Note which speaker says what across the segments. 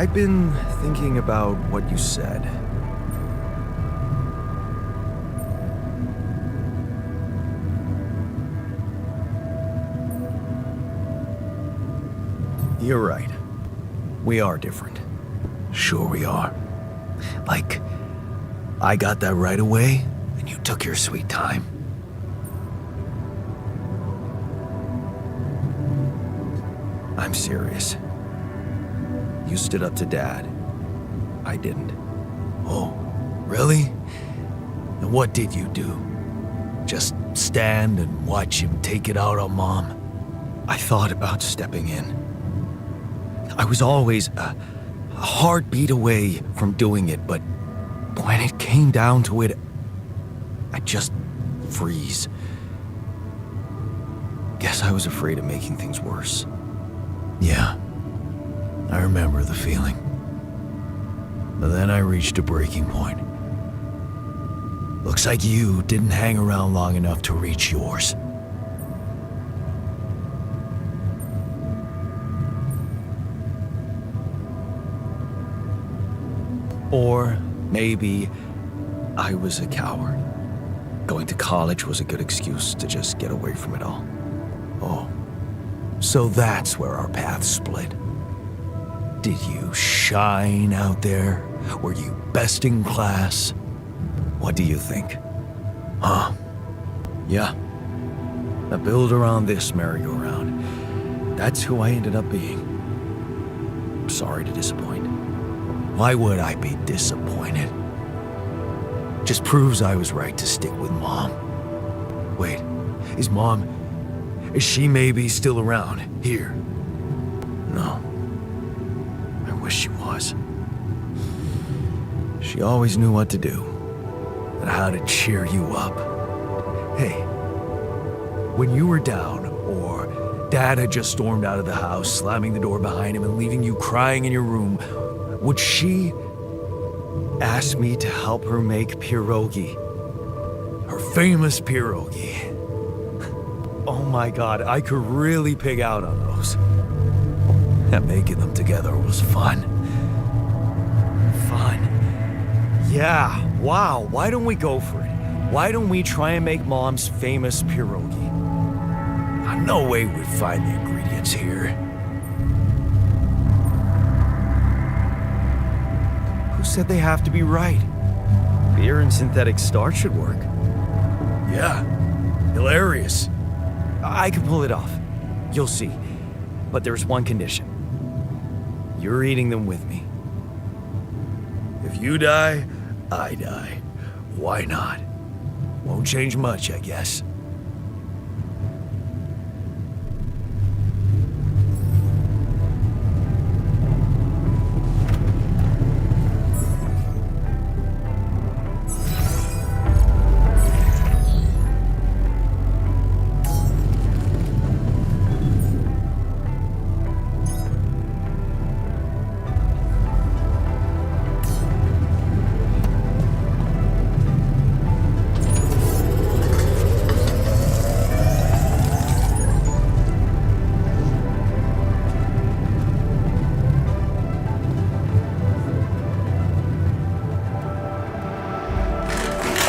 Speaker 1: I've been thinking about what you said. You're right. We are different.
Speaker 2: Sure we are. Like, I got that right away, and you took your sweet time.
Speaker 1: I'm serious. You stood up to Dad. I didn't.
Speaker 2: Oh, really? And what did you do? Just stand and watch him take it out on Mom?
Speaker 1: I thought about stepping in. I was always a heartbeat away from doing it, but when it came down to it, I'd just freeze. Guess I was afraid of making things worse.
Speaker 2: Yeah, I remember the feeling. But then I reached a breaking point. Looks like you didn't hang around long enough to reach yours.
Speaker 1: Or maybe I was a coward. Going to college was a good excuse to just get away from it all.
Speaker 2: Oh, so that's where our paths split. Did you shine out there? Were you best in class?
Speaker 1: What do you think?
Speaker 2: Huh?
Speaker 1: Yeah. I build around this merry-go-round. That's who I ended up being. Sorry to disappoint.
Speaker 2: Why would I be disappointed? Just proves I was right to stick with Mom. Wait, is she maybe still around here?
Speaker 1: No. I wish she was. She always knew what to do.
Speaker 2: And how to cheer you up. Hey, when you were down, or Dad had just stormed out of the house, slamming the door behind him and leaving you crying in your room, would she ask me to help her make pierogi? Her famous pierogi. Oh my God, I could really pig out on those. And making them together was fun.
Speaker 1: Fun? Yeah, wow, why don't we go for it? Why don't we try and make Mom's famous pierogi?
Speaker 2: No way we'd find the ingredients here.
Speaker 1: Who said they have to be right? Beer and synthetic starch should work.
Speaker 2: Yeah, hilarious.
Speaker 1: I can pull it off. You'll see. But there's one condition. You're eating them with me.
Speaker 2: If you die, I die. Why not? Won't change much, I guess.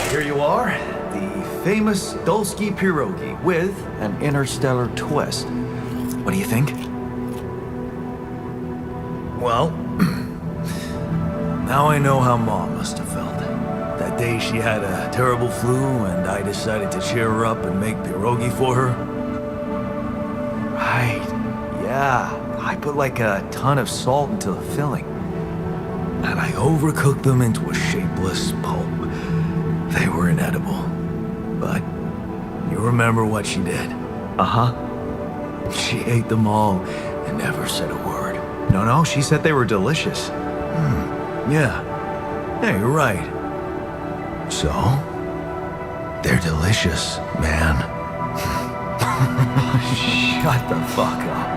Speaker 1: Here you are, the famous Dulski pierogi with an interstellar twist. What do you think?
Speaker 2: Well, now I know how Mom must have felt. That day she had a terrible flu and I decided to cheer her up and make pierogi for her.
Speaker 1: Right, yeah. I put like a ton of salt into the filling.
Speaker 2: And I overcooked them into a shapeless pulp. They were inedible. But you remember what she did?
Speaker 1: Uh-huh.
Speaker 2: She ate them all and never said a word.
Speaker 1: No, she said they were delicious.
Speaker 2: Yeah. Yeah, you're right. So, they're delicious, man.
Speaker 1: Shut the fuck up.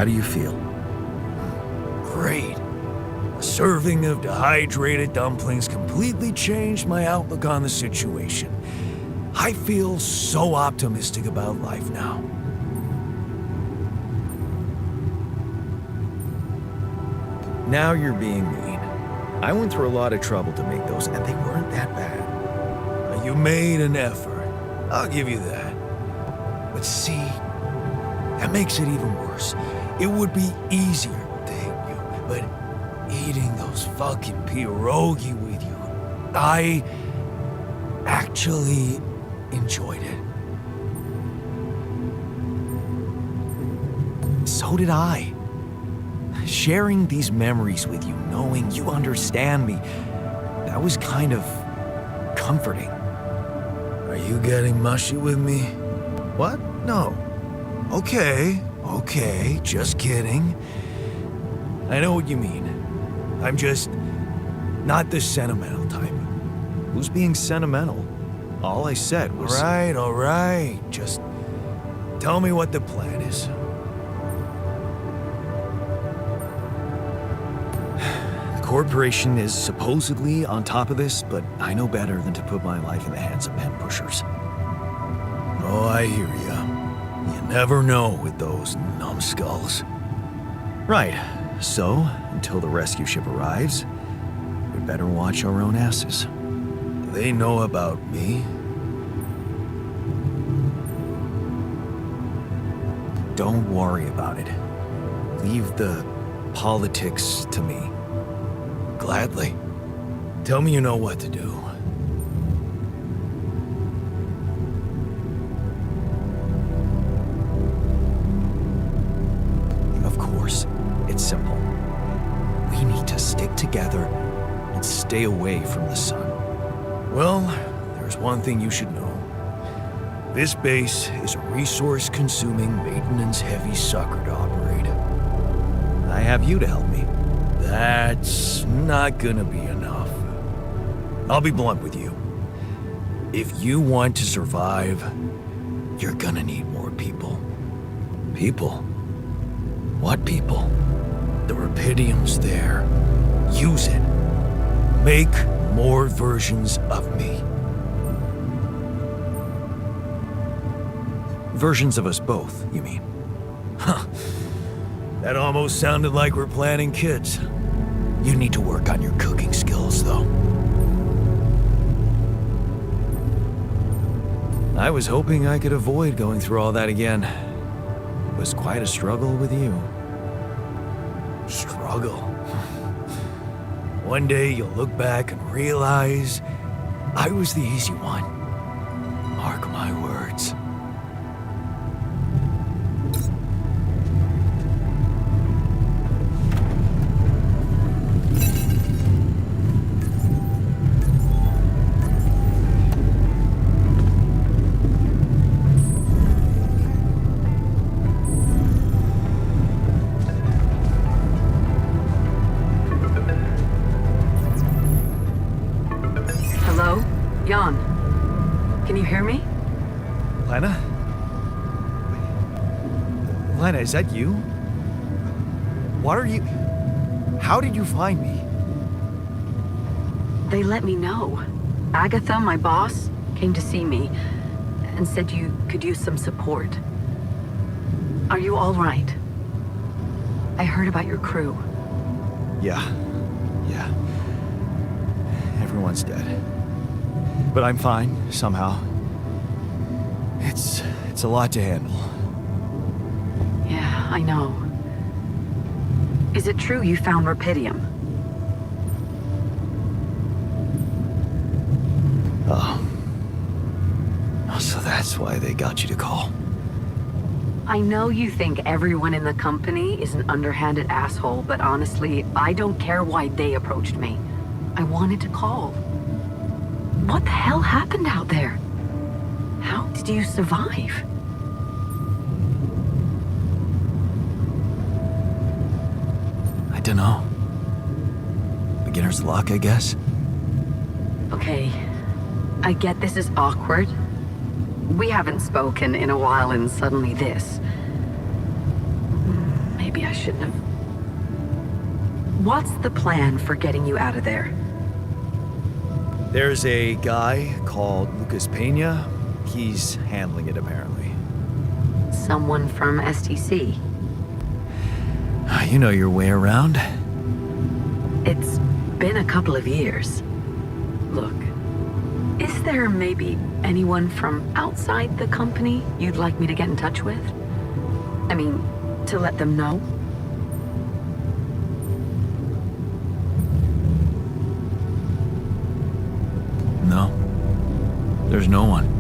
Speaker 1: do you feel?
Speaker 2: Great. A serving of dehydrated dumplings completely changed my outlook on the situation. I feel so optimistic about life now.
Speaker 1: Now you're being mean. I went through a lot of trouble to make those, and they weren't that bad.
Speaker 2: You made an effort. I'll give you that. But see, that makes it even worse. It would be easier, thank you, but eating those fucking pierogi with you, I actually enjoyed it.
Speaker 1: So did I. Sharing these memories with you, knowing you understand me, that was kind of comforting.
Speaker 2: Are you getting mushy with me?
Speaker 1: What? No.
Speaker 2: Okay, just kidding. I know what you mean. I'm just not the sentimental type.
Speaker 1: Who's being sentimental? All I said was...
Speaker 2: All right. Just tell me what the plan is.
Speaker 1: The corporation is supposedly on top of this, but I know better than to put my life in the hands of pen pushers.
Speaker 2: Oh, I hear ya. You never know with those numbskulls.
Speaker 1: Right. So, until the rescue ship arrives, we'd better watch our own asses.
Speaker 2: They know about me.
Speaker 1: Don't worry about it. Leave the politics to me.
Speaker 2: Gladly. Tell me you know what to do.
Speaker 1: Of course, it's simple. We need to stick together and stay away from the sun.
Speaker 2: Well, there's one thing you should know. This base is a resource-consuming, maintenance-heavy sucker to operate.
Speaker 1: I have you to help me.
Speaker 2: That's not gonna be enough. I'll be blunt with you. If you want to survive, you're gonna need more people.
Speaker 1: People? What people?
Speaker 2: The Rapidium's there. Use it. Make more versions of me.
Speaker 1: Versions of us both, you mean?
Speaker 2: Huh. That almost sounded like we're planning kids. You need to work on your cooking skills, though.
Speaker 1: I was hoping I could avoid going through all that again. It was quite a struggle with you.
Speaker 2: Struggle? One day you'll look back and realize I was the easy one. Mark my words.
Speaker 3: Jan, can you hear me?
Speaker 1: Lena? Lena, is that you? What are you... How did you find me?
Speaker 3: They let me know. Agatha, my boss, came to see me and said you could use some support. Are you all right? I heard about your crew.
Speaker 1: Yeah. Everyone's dead. But I'm fine, somehow. It's a lot to handle.
Speaker 3: Yeah, I know. Is it true you found Rapidium?
Speaker 1: Oh, so that's why they got you to call.
Speaker 3: I know you think everyone in the company is an underhanded asshole, but honestly, I don't care why they approached me. I wanted to call. What the hell happened out there? How did you survive?
Speaker 1: I don't know. Beginner's luck, I guess.
Speaker 3: Okay, I get this is awkward. We haven't spoken in a while and suddenly this. maybe I shouldn't have. What's the plan for getting you out of there?
Speaker 2: There's a guy called Lucas Pena. He's handling it, apparently.
Speaker 3: Someone from STC.
Speaker 2: You know your way around.
Speaker 3: It's been a couple of years. Look, is there maybe anyone from outside the company you'd like me to get in touch with? I mean, to let them know?
Speaker 2: No. There's no one.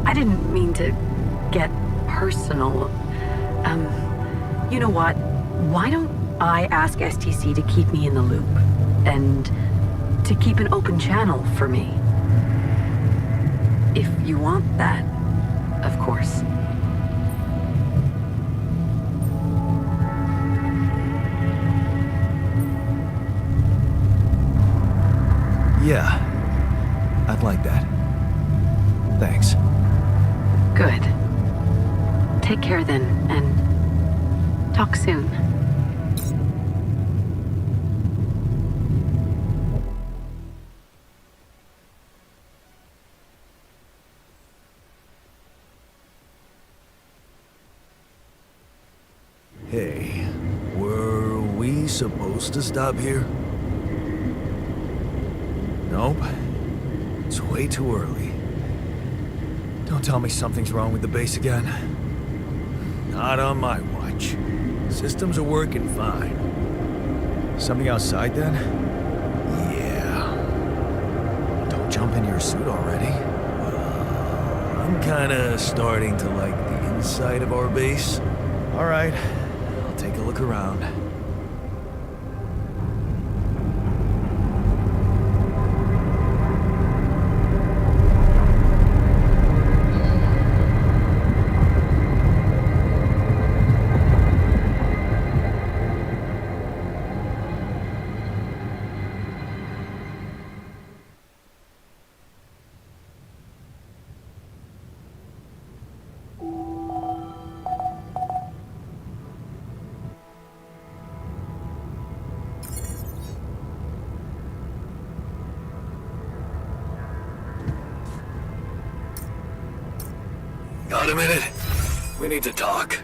Speaker 3: I didn't mean to get personal. You know what? Why don't I ask STC to keep me in the loop? And to keep an open channel for me? If you want that, of course.
Speaker 2: Yeah. I'd like that. Thanks.
Speaker 3: Good. Take care then, and talk soon.
Speaker 2: Hey, were we supposed to stop here? Nope. It's way too early. Don't tell me something's wrong with the base again. Not on my watch. Systems are working fine. Something outside then? Yeah. Don't jump in your suit already. I'm kinda starting to like the inside of our base. Alright, I'll take a look around. Got a minute? We need to talk.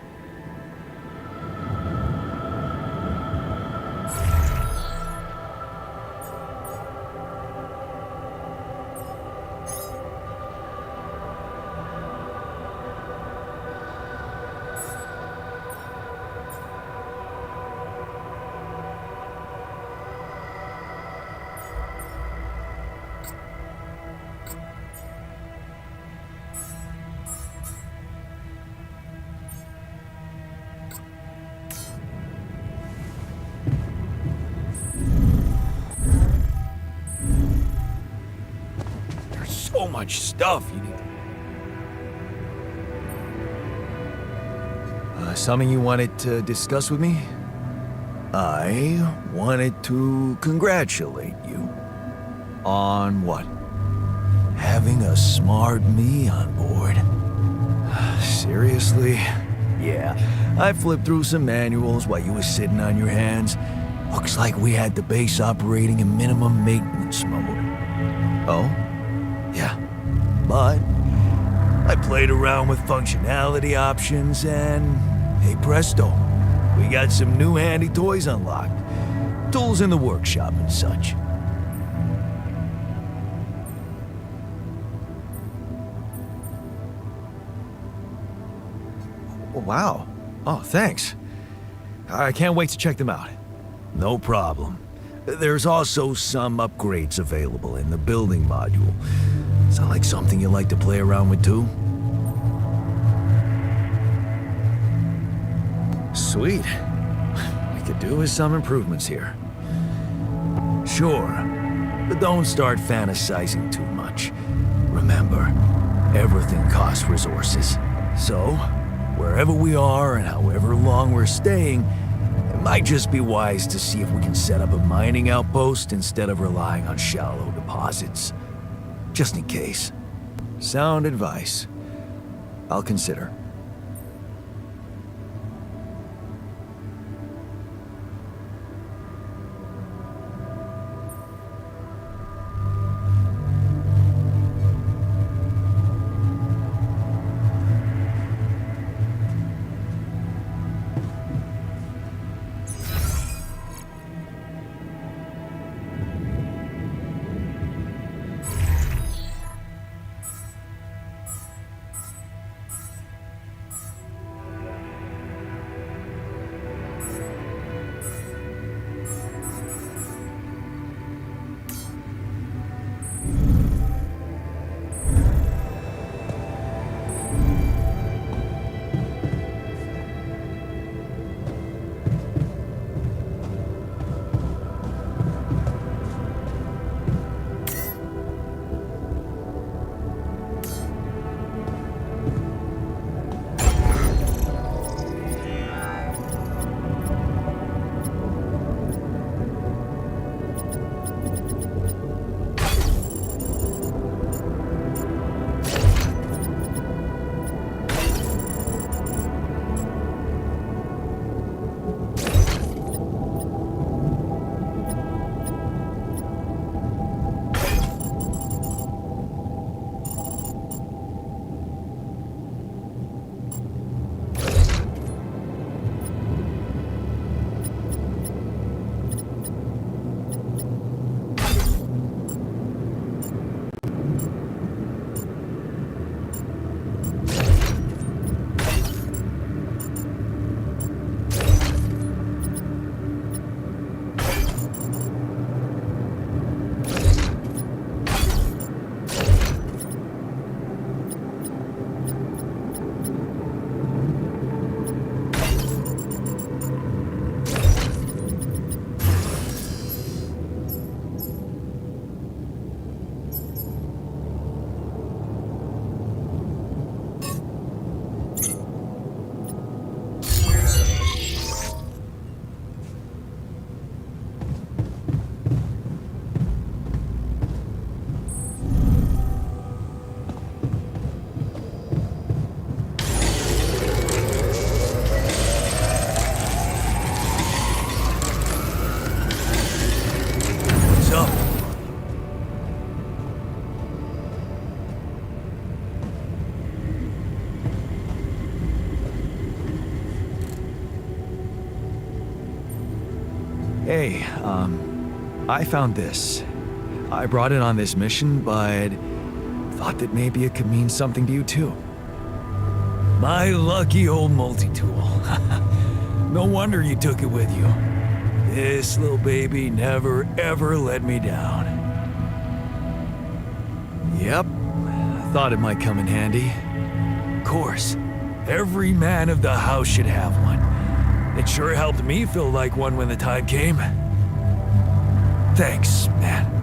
Speaker 2: So much stuff you need. Something you wanted to discuss with me? I wanted to congratulate you. On what? Having a smart me on board. Seriously? Yeah, I flipped through some manuals while you were sitting on your hands. Looks like we had the base operating in minimum maintenance mode. Oh? Yeah, but I played around with functionality options and, hey presto, we got some new handy toys unlocked. Tools in the workshop and such. Wow. Oh, thanks. I can't wait to check them out. No problem. There's also some upgrades available in the building module. Sound like something you like to play around with too? Sweet. We could do with some improvements here. Sure, but don't start fantasizing too much. Remember, everything costs resources. So, wherever we are and however long we're staying, it might just be wise to see if we can set up a mining outpost instead of relying on shallow deposits. Just in case. Sound advice. I'll consider.
Speaker 1: Hey, I found this. I brought it on this mission, but thought that maybe it could mean something to you too.
Speaker 2: My lucky old multi-tool. No wonder you took it with you. This little baby never ever let me down.
Speaker 1: Yep, thought it might come in handy.
Speaker 2: Of course, every man of the house should have one. It sure helped me feel like one when the time came. Thanks, man.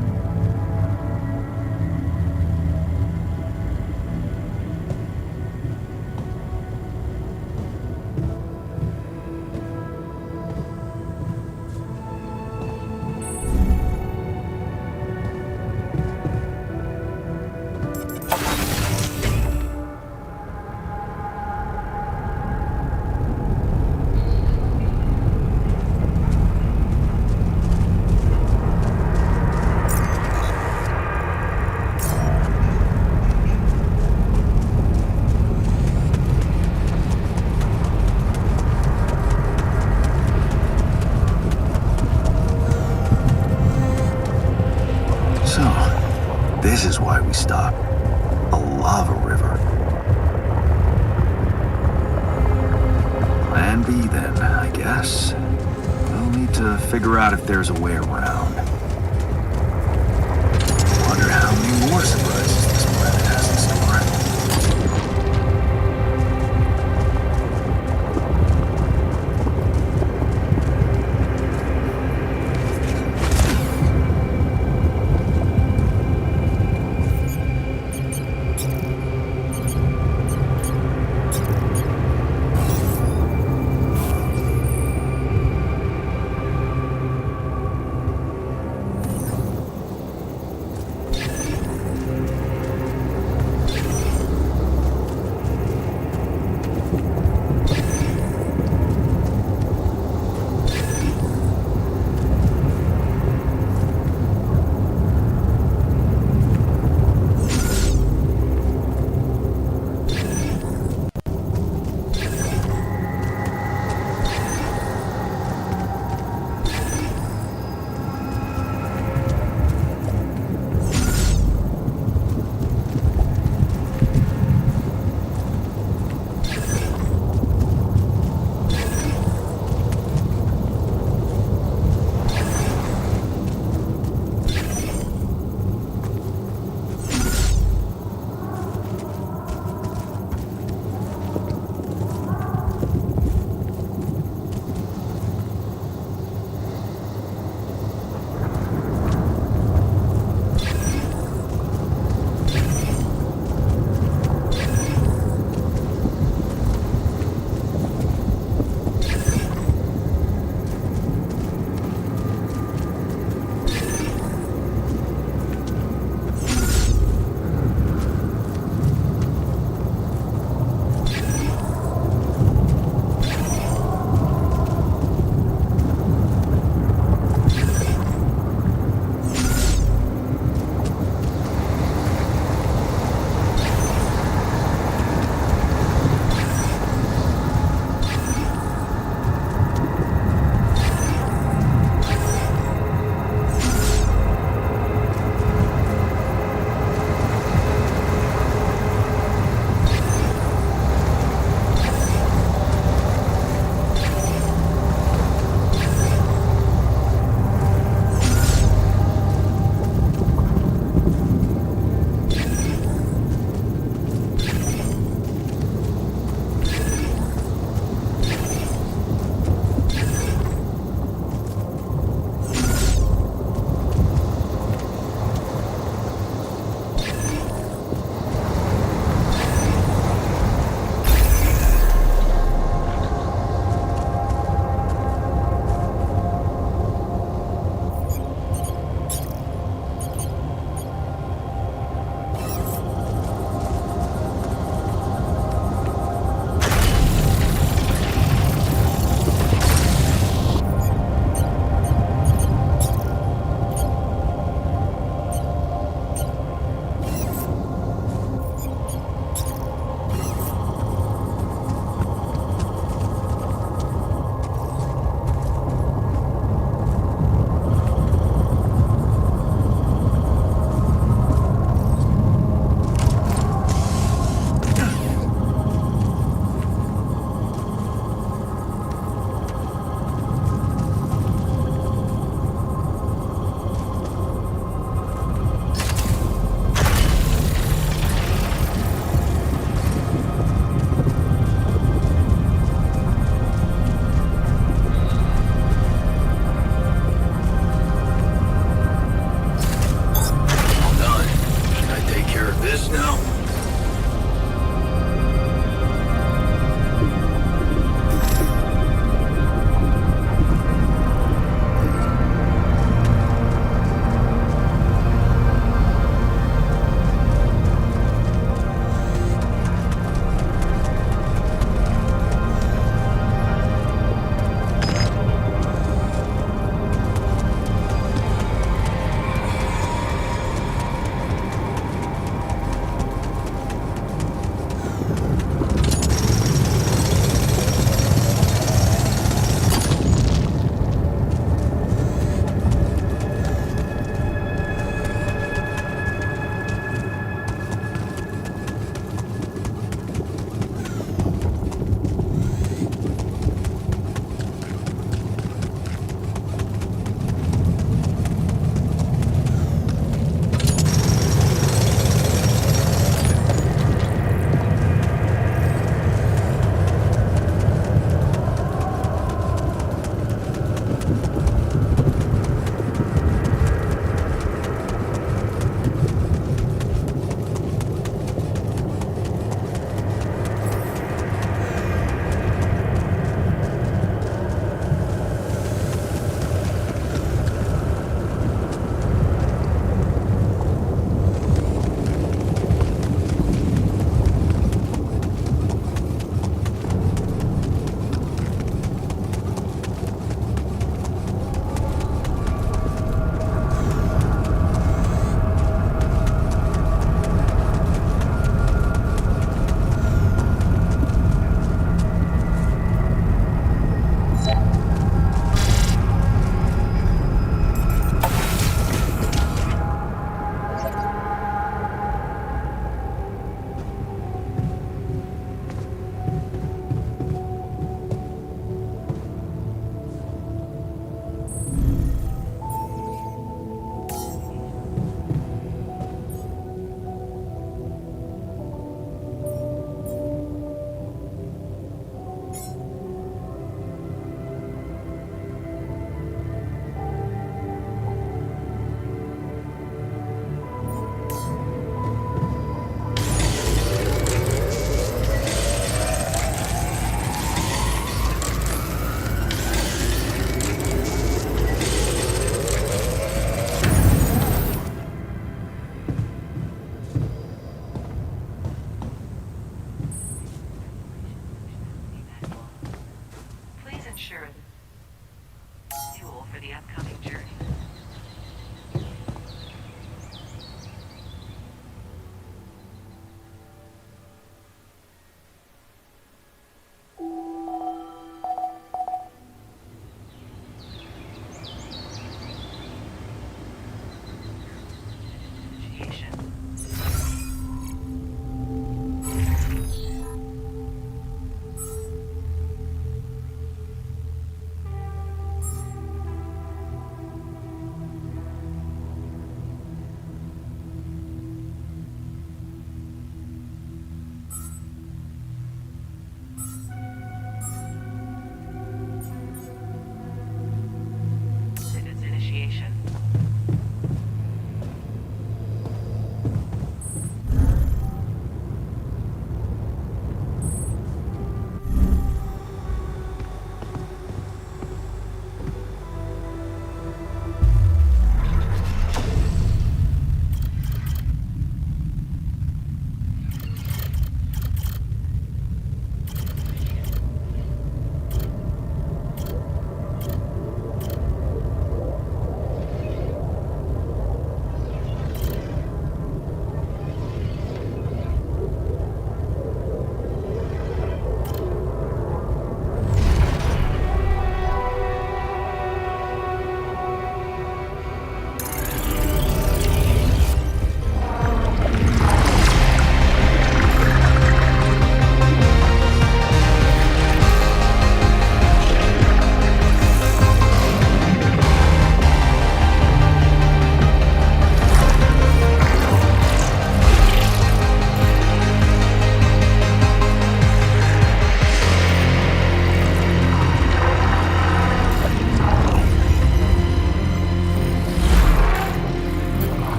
Speaker 4: This is why we stopped. A lava river. Plan B then, I guess. We'll need to figure out if there's a way around. Wonder how many more surprises this planet has in store.
Speaker 3: the upcoming journey. Initiation.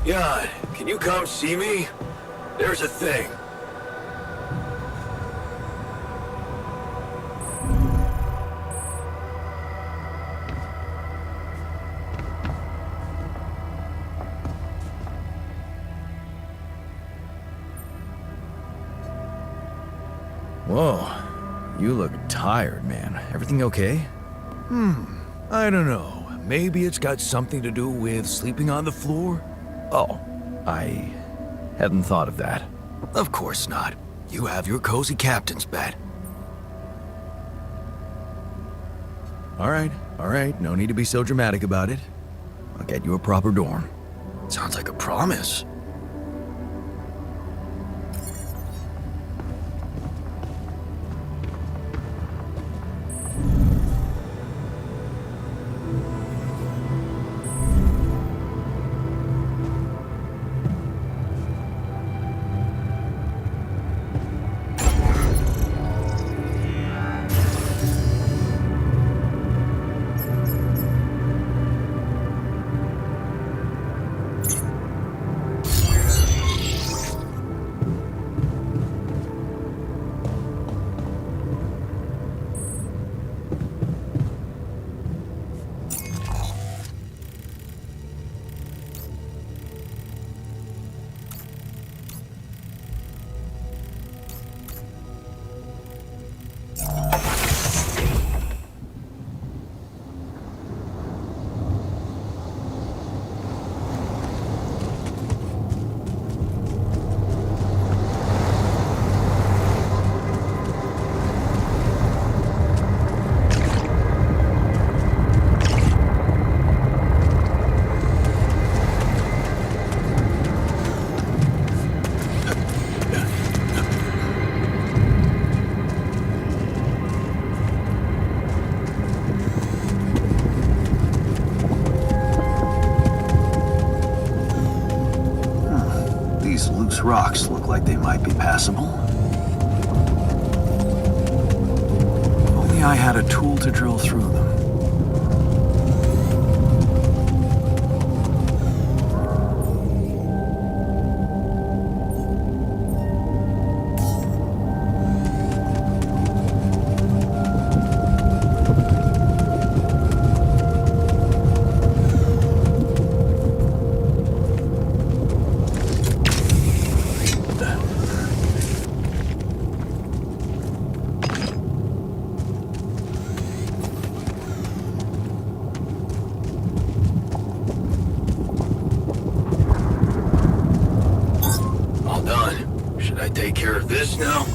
Speaker 2: Jan, can you come see me? There's a thing.
Speaker 1: Whoa, you look tired, man. Everything okay?
Speaker 2: I don't know. Maybe it's got something to do with sleeping on the floor?
Speaker 1: Oh, I hadn't thought of that.
Speaker 2: Of course not. You have your cozy captain's bed.
Speaker 1: All right, no need to be so dramatic about it. I'll get you a proper dorm.
Speaker 2: Sounds like a promise. These loose rocks look like they might be passable.
Speaker 4: only I had a tool to drill through them.
Speaker 1: All done. Should I take care of this now?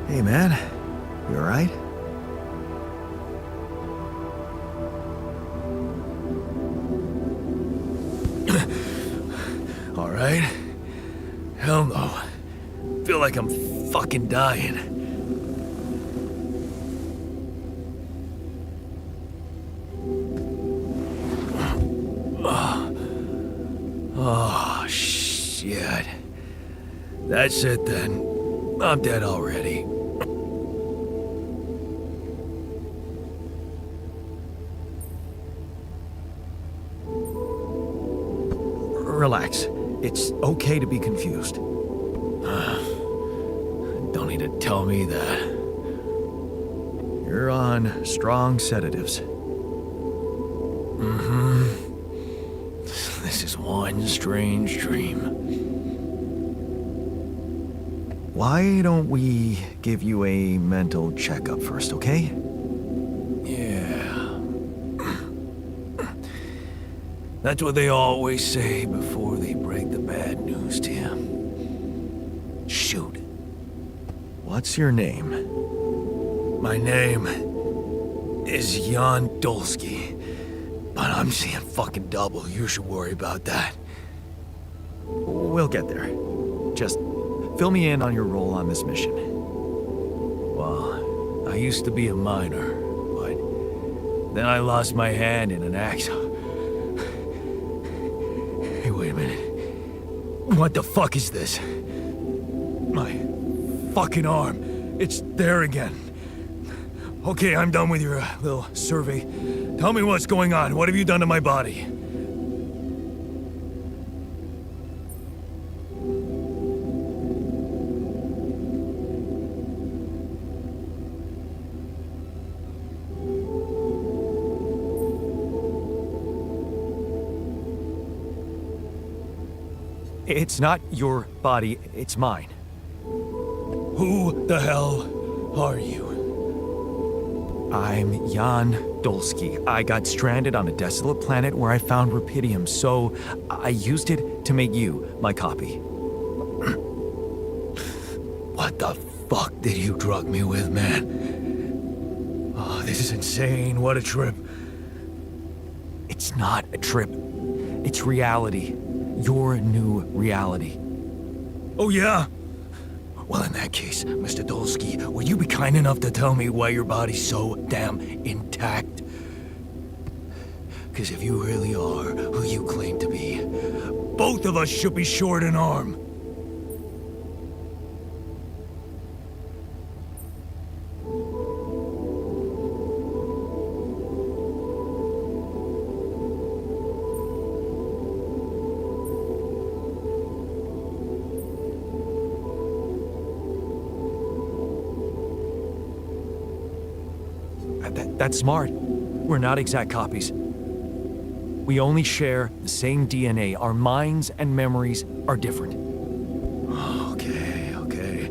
Speaker 1: Hey, man. You alright?
Speaker 2: Alright? Hell no. Feel like I'm fucking dying. Oh, shit. That's it then. I'm dead already.
Speaker 1: Relax. It's okay to be confused.
Speaker 2: Don't need to tell me that.
Speaker 1: You're on strong sedatives.
Speaker 2: This is one strange dream.
Speaker 1: Why don't we give you a mental checkup first, okay?
Speaker 2: Yeah. That's what they always say before they break the bad news to you. Shoot.
Speaker 1: What's your name?
Speaker 2: My name is Jan Dolsky, but I'm seeing fucking double. You should worry about that.
Speaker 1: We'll get there. Just fill me in on your role on this mission.
Speaker 2: Well, I used to be a miner, but then I lost my hand in an accident. Hey, wait a minute. What the fuck is this? My fucking arm. It's there again. Okay, I'm done with your little survey. Tell me what's going on. What have you done to my body?
Speaker 1: It's not your body, it's mine.
Speaker 2: Who the hell are you?
Speaker 1: I'm Jan Dolsky. I got stranded on a desolate planet where I found rupidium, so I used it to make you my copy.
Speaker 2: What the fuck did you drug me with, man? Oh, this is insane. What a trip.
Speaker 1: It's not a trip. It's reality. Your new reality.
Speaker 2: Oh, yeah? Well, in that case, Mr. Dolsky, would you be kind enough to tell me why your body's so damn intact? Because if you really are who you claim to be, both of us should be short an arm.
Speaker 1: That's smart. We're not exact copies. We only share the same DNA. Our minds and memories are different.
Speaker 2: Okay.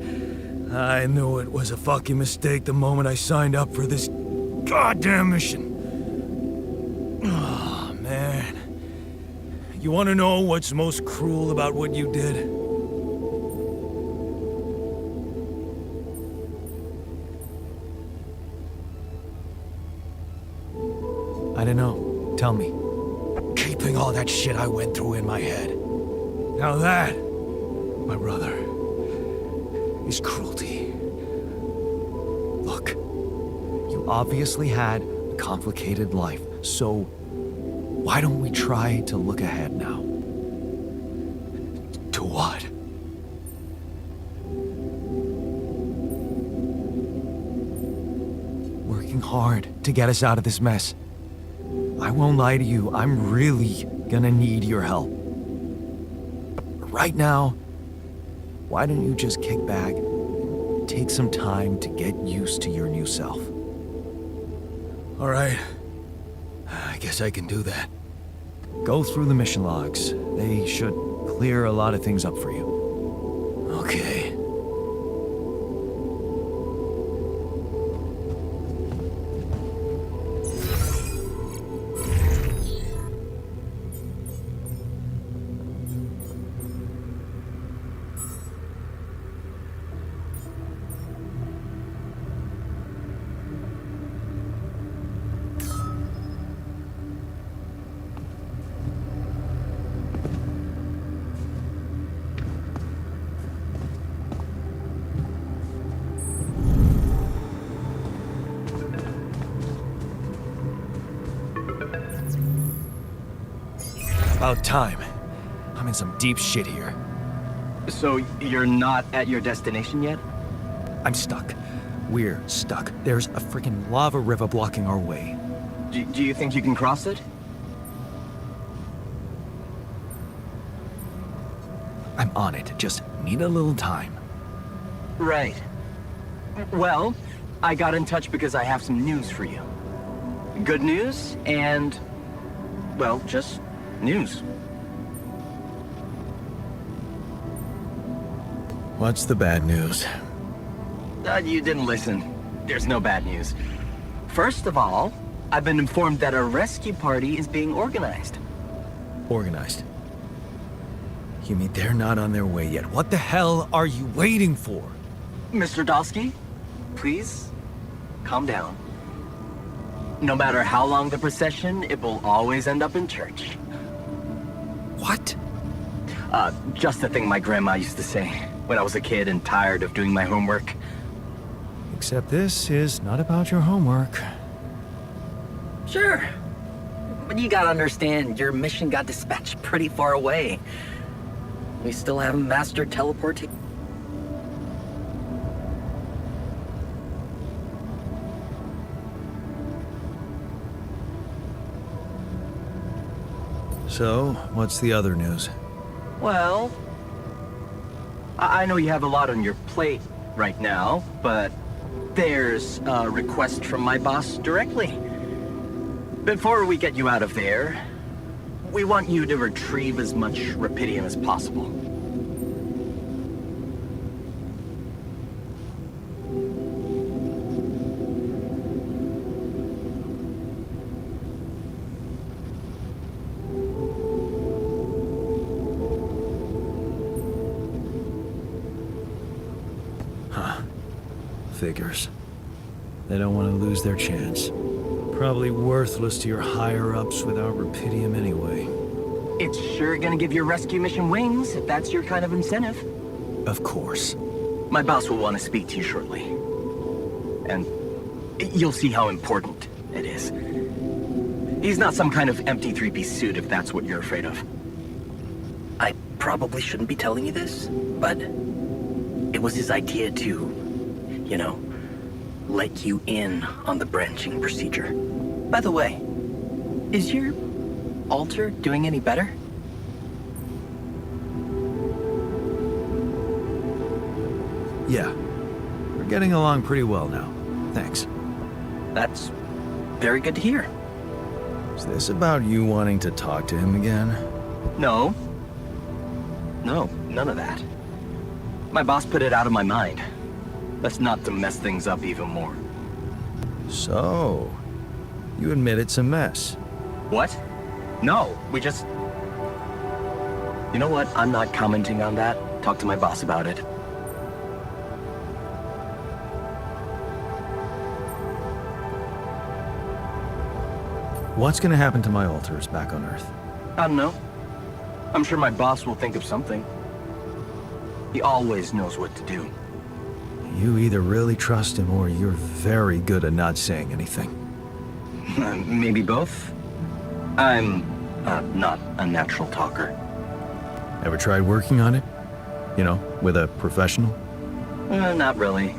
Speaker 2: I knew it was a fucking mistake the moment I signed up for this goddamn mission. Oh, man. You want to know what's most cruel about what you did?
Speaker 1: I don't know. Tell me.
Speaker 2: Keeping all that shit I went through in my head. Now that, my brother, is cruelty.
Speaker 1: Look, you obviously had a complicated life, so why don't we try to look ahead now?
Speaker 2: To what?
Speaker 1: Working hard to get us out of this mess. I won't lie to you, I'm really gonna need your help. Right now, why don't you just kick back and take some time to get used to your new self?
Speaker 2: All right. I guess I can do that.
Speaker 1: Go through the mission logs. They should clear a lot of things up for you.
Speaker 2: Okay.
Speaker 1: About time. I'm in some deep shit here.
Speaker 5: So you're not at your destination yet?
Speaker 1: I'm stuck. We're stuck. There's a freaking lava river blocking our way.
Speaker 5: Do you think you can cross it?
Speaker 1: I'm on it. Just need a little time.
Speaker 5: Right. Well, I got in touch because I have some news for you. Good news and, well, just news.
Speaker 1: What's the bad news?
Speaker 5: You didn't listen. There's no bad news. First of all, I've been informed that a rescue party is being organized.
Speaker 1: Organized. You mean they're not on their way yet? What the hell are you waiting for?
Speaker 5: Mr. Dosky, please, calm down. No matter how long the procession, it will always end up in church.
Speaker 1: What?
Speaker 5: Just the thing my grandma used to say when I was a kid and tired of doing my homework.
Speaker 1: Except this is not about your homework.
Speaker 5: Sure. But you gotta understand, your mission got dispatched pretty far away. We still haven't mastered teleporting.
Speaker 1: So, what's the other news?
Speaker 5: Well, I know you have a lot on your plate right now, but there's a request from my boss directly. Before we get you out of there, we want you to retrieve as much rupidium as possible.
Speaker 1: Figures. They don't want to lose their chance. Probably worthless to your higher-ups without rupidium anyway.
Speaker 5: It's sure gonna give your rescue mission wings, if that's your kind of incentive.
Speaker 1: Of course.
Speaker 5: My boss will want to speak to you shortly. And you'll see how important it is. He's not some kind of empty three-piece suit if that's what you're afraid of. I probably shouldn't be telling you this, but it was his idea to, you know, let you in on the branching procedure. By the way, is your altar doing any better?
Speaker 1: Yeah. We're getting along pretty well now. Thanks.
Speaker 5: That's very good to hear.
Speaker 1: Is this about you wanting to talk to him again?
Speaker 5: No. No, none of that. My boss put it out of my mind. That's not to mess things up even more.
Speaker 1: So, you admit it's a mess.
Speaker 5: What? No, we just... You know what? I'm not commenting on that. Talk to my boss about it.
Speaker 1: What's gonna happen to my altars back on Earth?
Speaker 5: I don't know. I'm sure my boss will think of something. He always knows what to do.
Speaker 1: You either really trust him or you're very good at not saying anything.
Speaker 5: Maybe both? I'm not a natural talker.
Speaker 1: Ever tried working on it? You know, with a professional?
Speaker 5: Not really.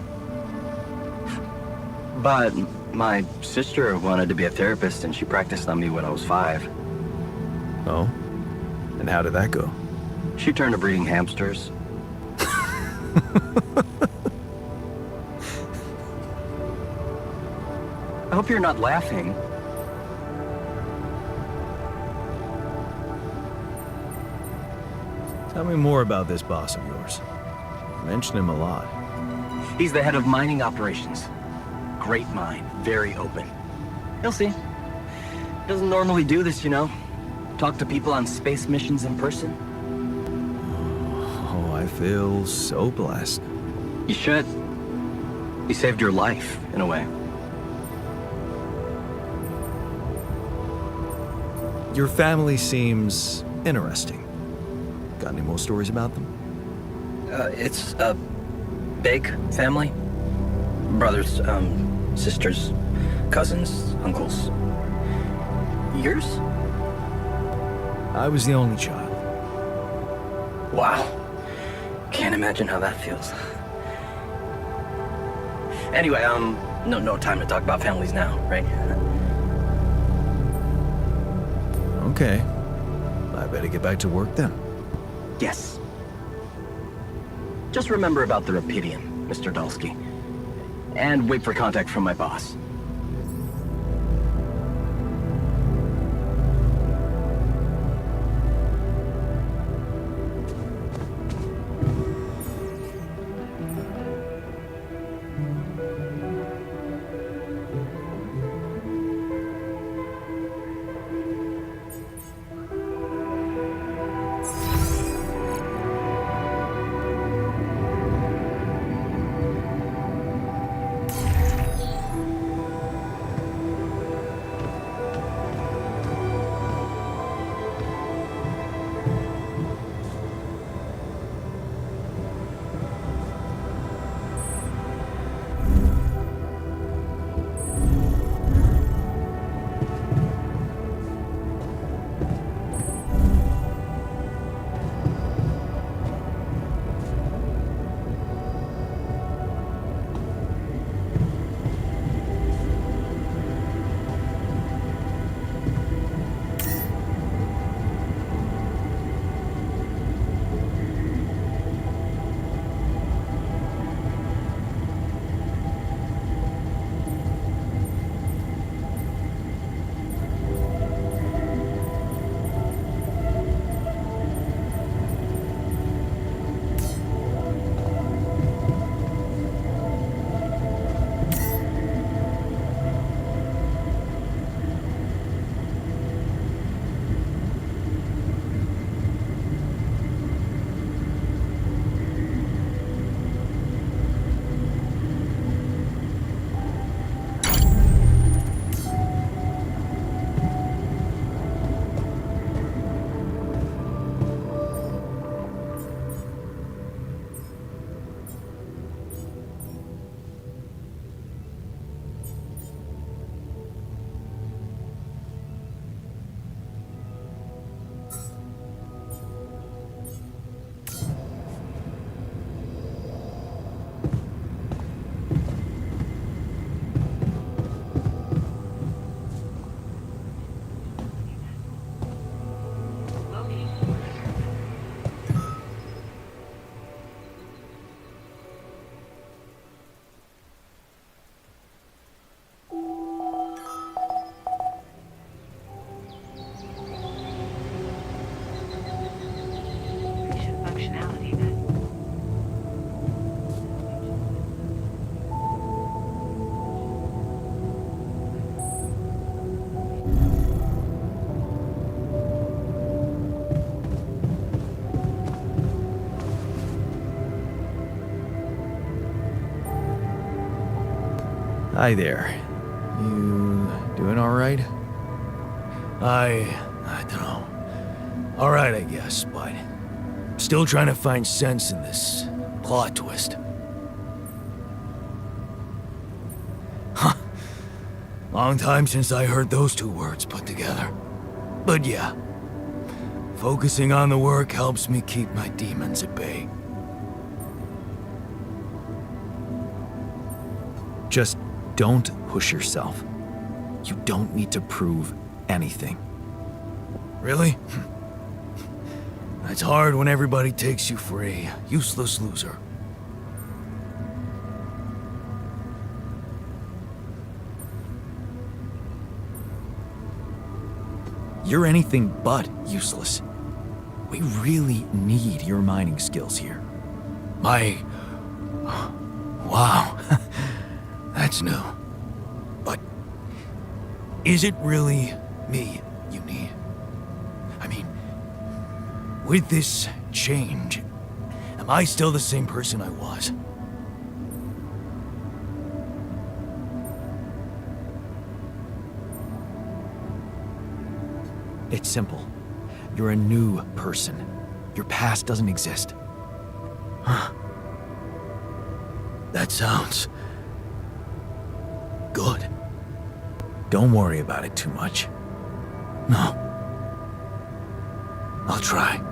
Speaker 5: But my sister wanted to be a therapist and she practiced on me when I was 5.
Speaker 1: Oh? And how did that go?
Speaker 5: She turned to breeding hamsters. I hope you're not laughing.
Speaker 1: Tell me more about this boss of yours. Mention him a lot.
Speaker 5: He's the head of mining operations. Great mind, very open. You'll see. Doesn't normally do this, you know. Talk to people on space missions in person.
Speaker 1: Oh, I feel so blessed.
Speaker 5: You should. He saved your life, in a way.
Speaker 1: Your family seems interesting. Got any more stories about them?
Speaker 5: It's a big family. Brothers, sisters, cousins, uncles. Yours?
Speaker 2: I was the only child.
Speaker 5: Wow. Can't imagine how that feels. Anyway, no time to talk about families now, right?
Speaker 2: Okay. I better get back to work then.
Speaker 5: Yes. Just remember about the Rapidian, Mr. Dalsky. And wait for contact from my boss.
Speaker 2: Hi there. You doing all right? I don't know. All right, I guess, but still trying to find sense in this plot twist. Huh. Long time since I heard those two words put together. But yeah, focusing on the work helps me keep my demons at bay. Just don't push yourself. You don't need to prove anything. Really? It's hard when everybody takes you for a useless loser. You're anything but useless. We really need your mining skills here. Wow. That's new. But is it really me you need? I mean, with this change, am I still the same person I was? It's simple. You're a new person. Your past doesn't exist. Huh. That sounds good. Don't worry about it too much. No. I'll try.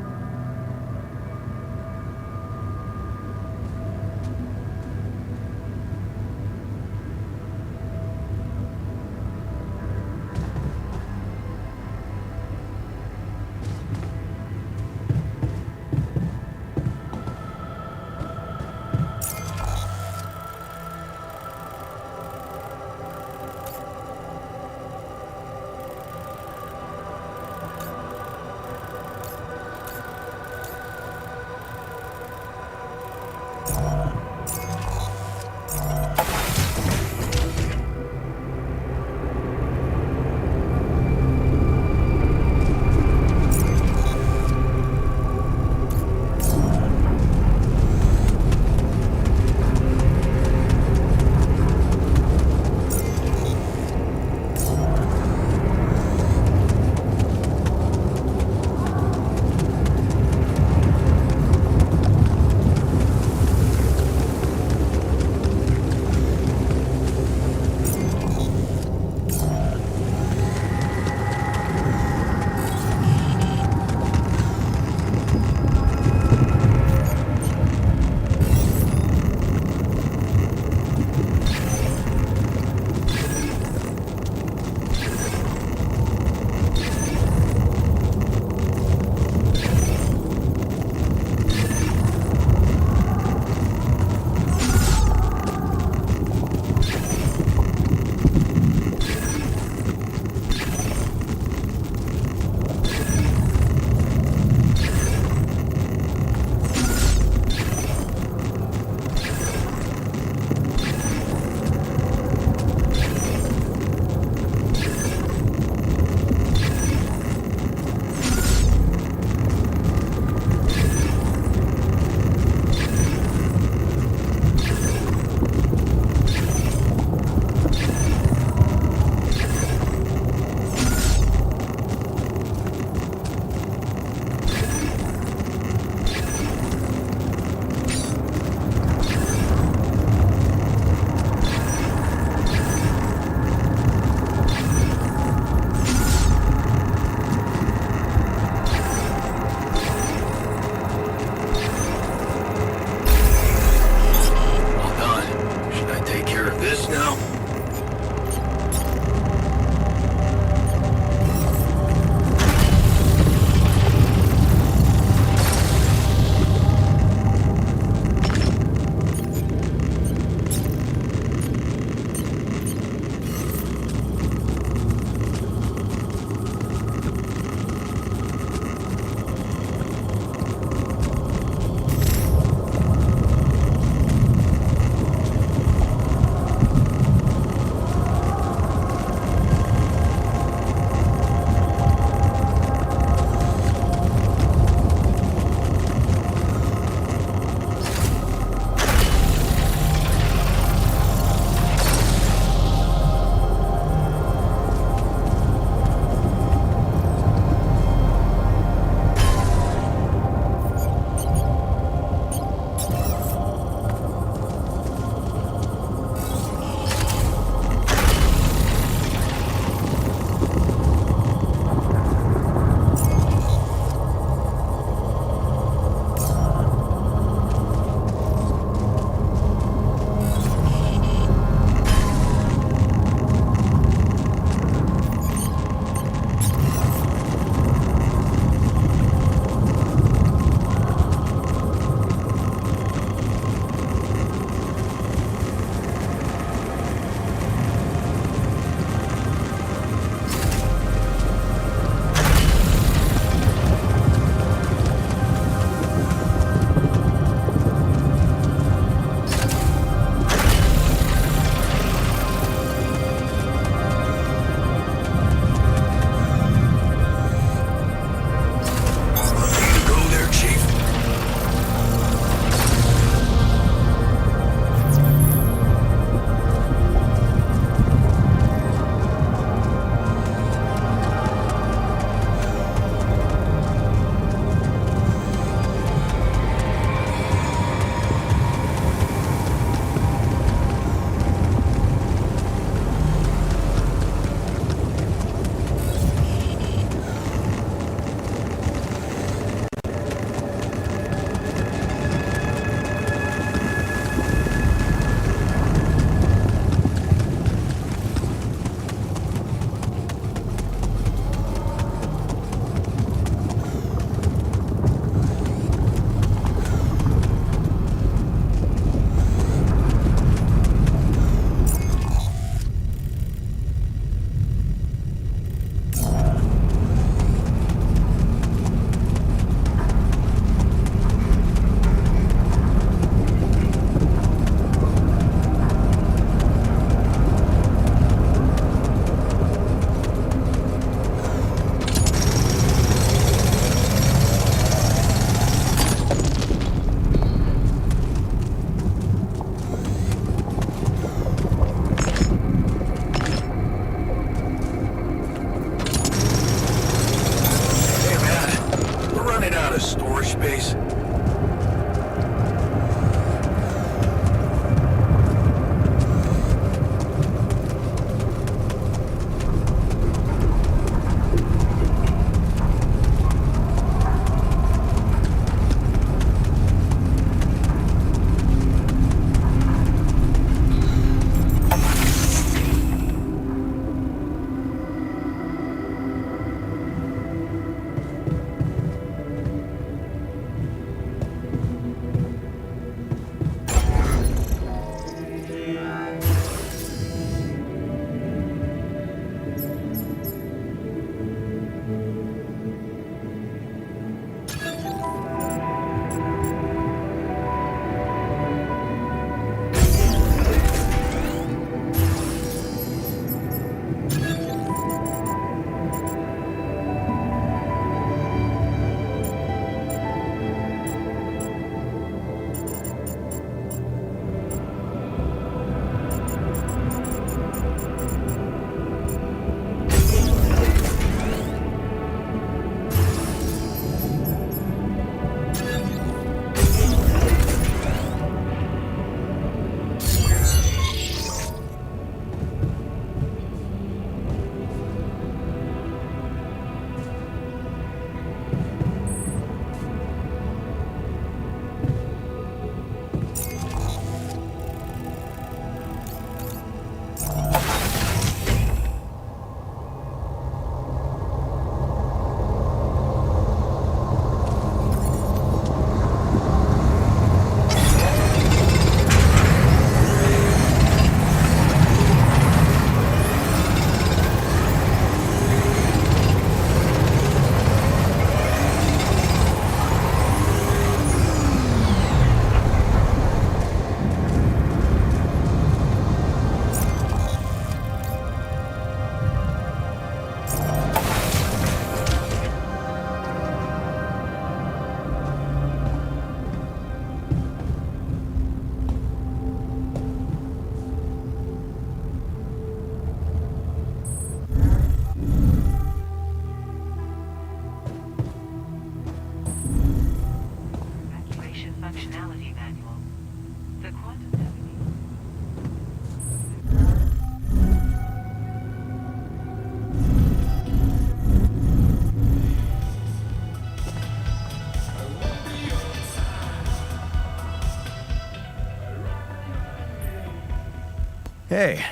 Speaker 1: Hey,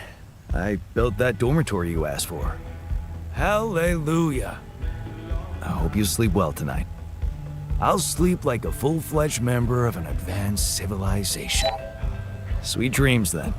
Speaker 1: I built that dormitory you asked for.
Speaker 2: Hallelujah.
Speaker 1: I hope you sleep well tonight.
Speaker 2: I'll sleep like a full-fledged member of an advanced civilization.
Speaker 1: Sweet dreams, then.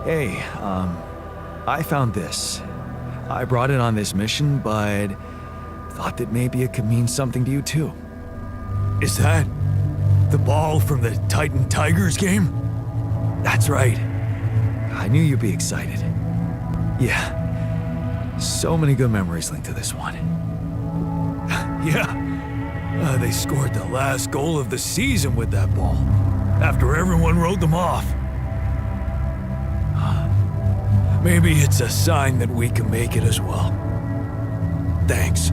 Speaker 1: Hey, I found this. I brought it on this mission, but thought that maybe it could mean something to you too.
Speaker 2: Is that the ball from the Titan Tigers game?
Speaker 1: That's right. I knew you'd be excited. Yeah, so many good memories linked to this one.
Speaker 2: Yeah, they scored the last goal of the season with that ball, after everyone wrote them off. Maybe it's a sign that we can make it as well. Thanks.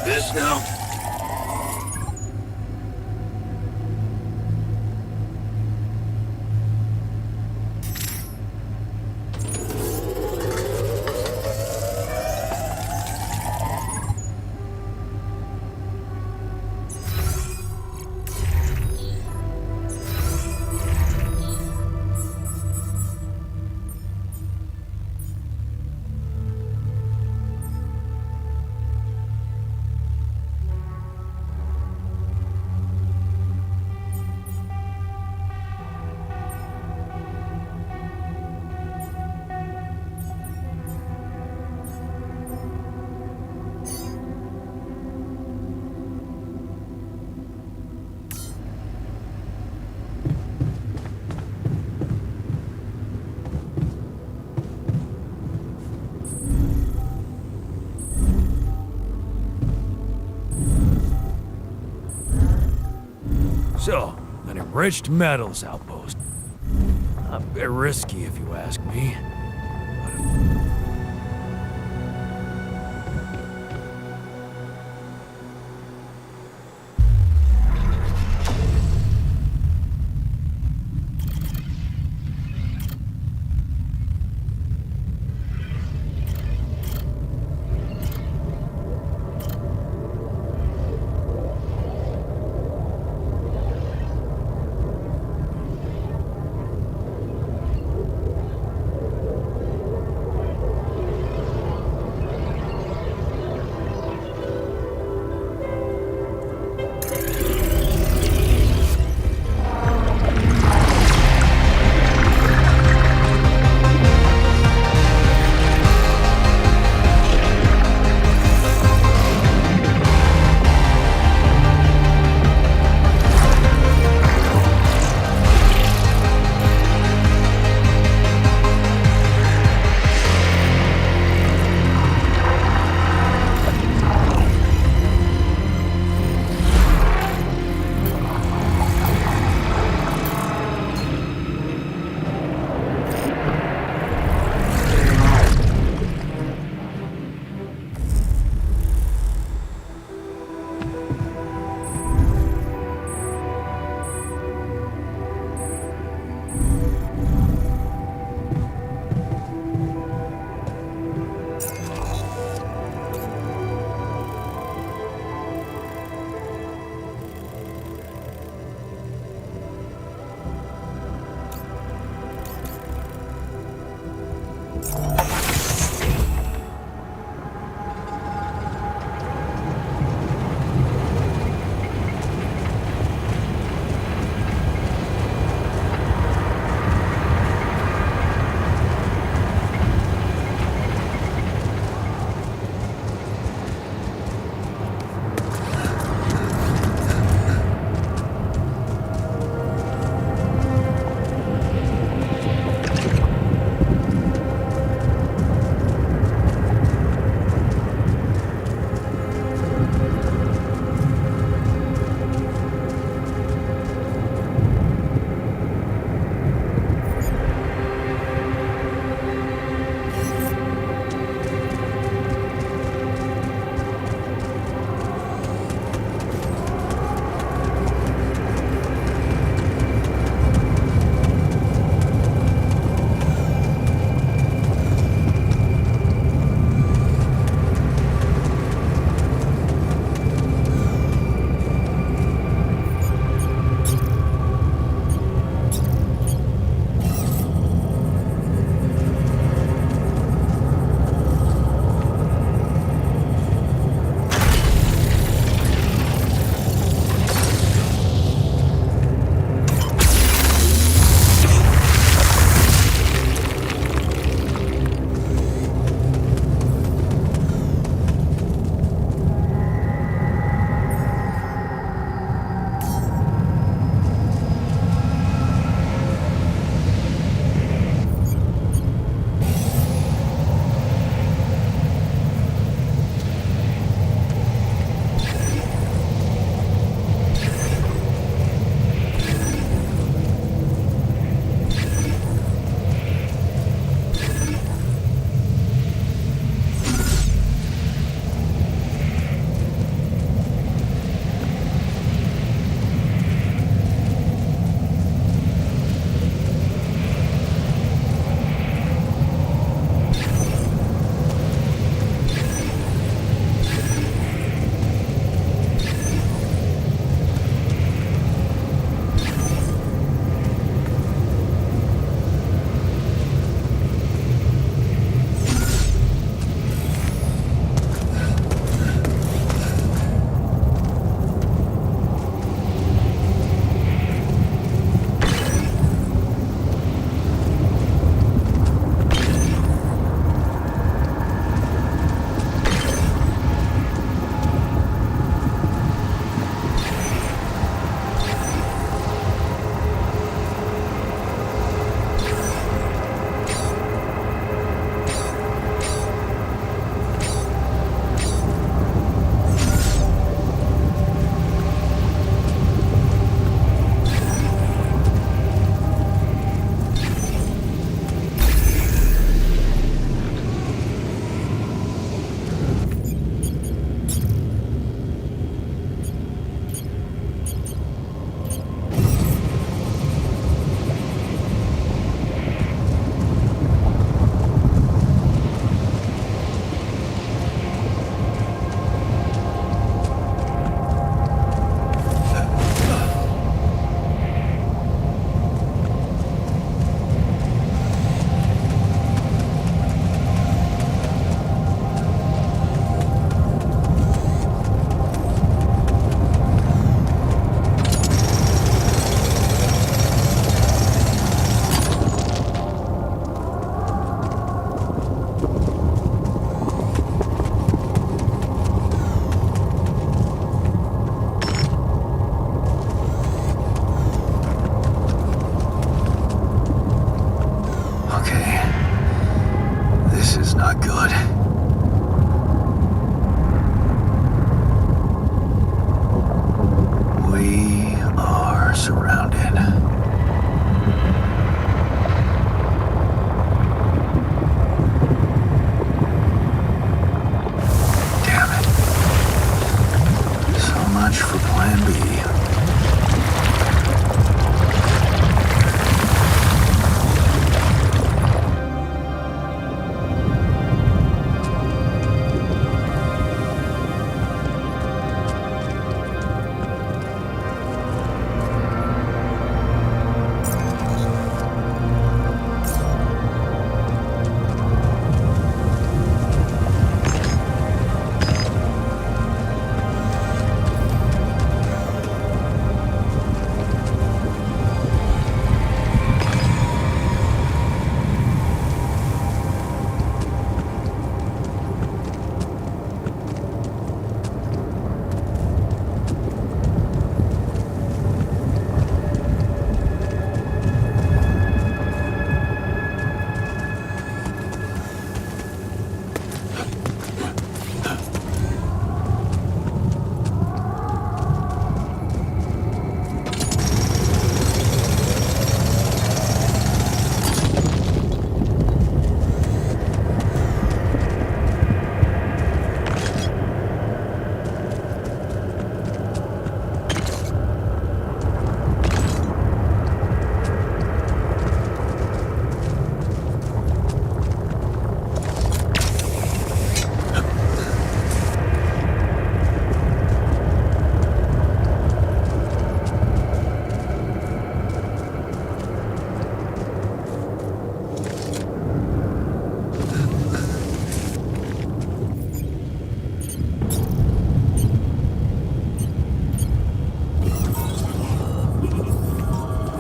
Speaker 2: This now? So, an enriched metals outpost. A bit risky, if you ask me.
Speaker 4: Okay. This is not good. We are surrounded. Damn it. So much for Plan B.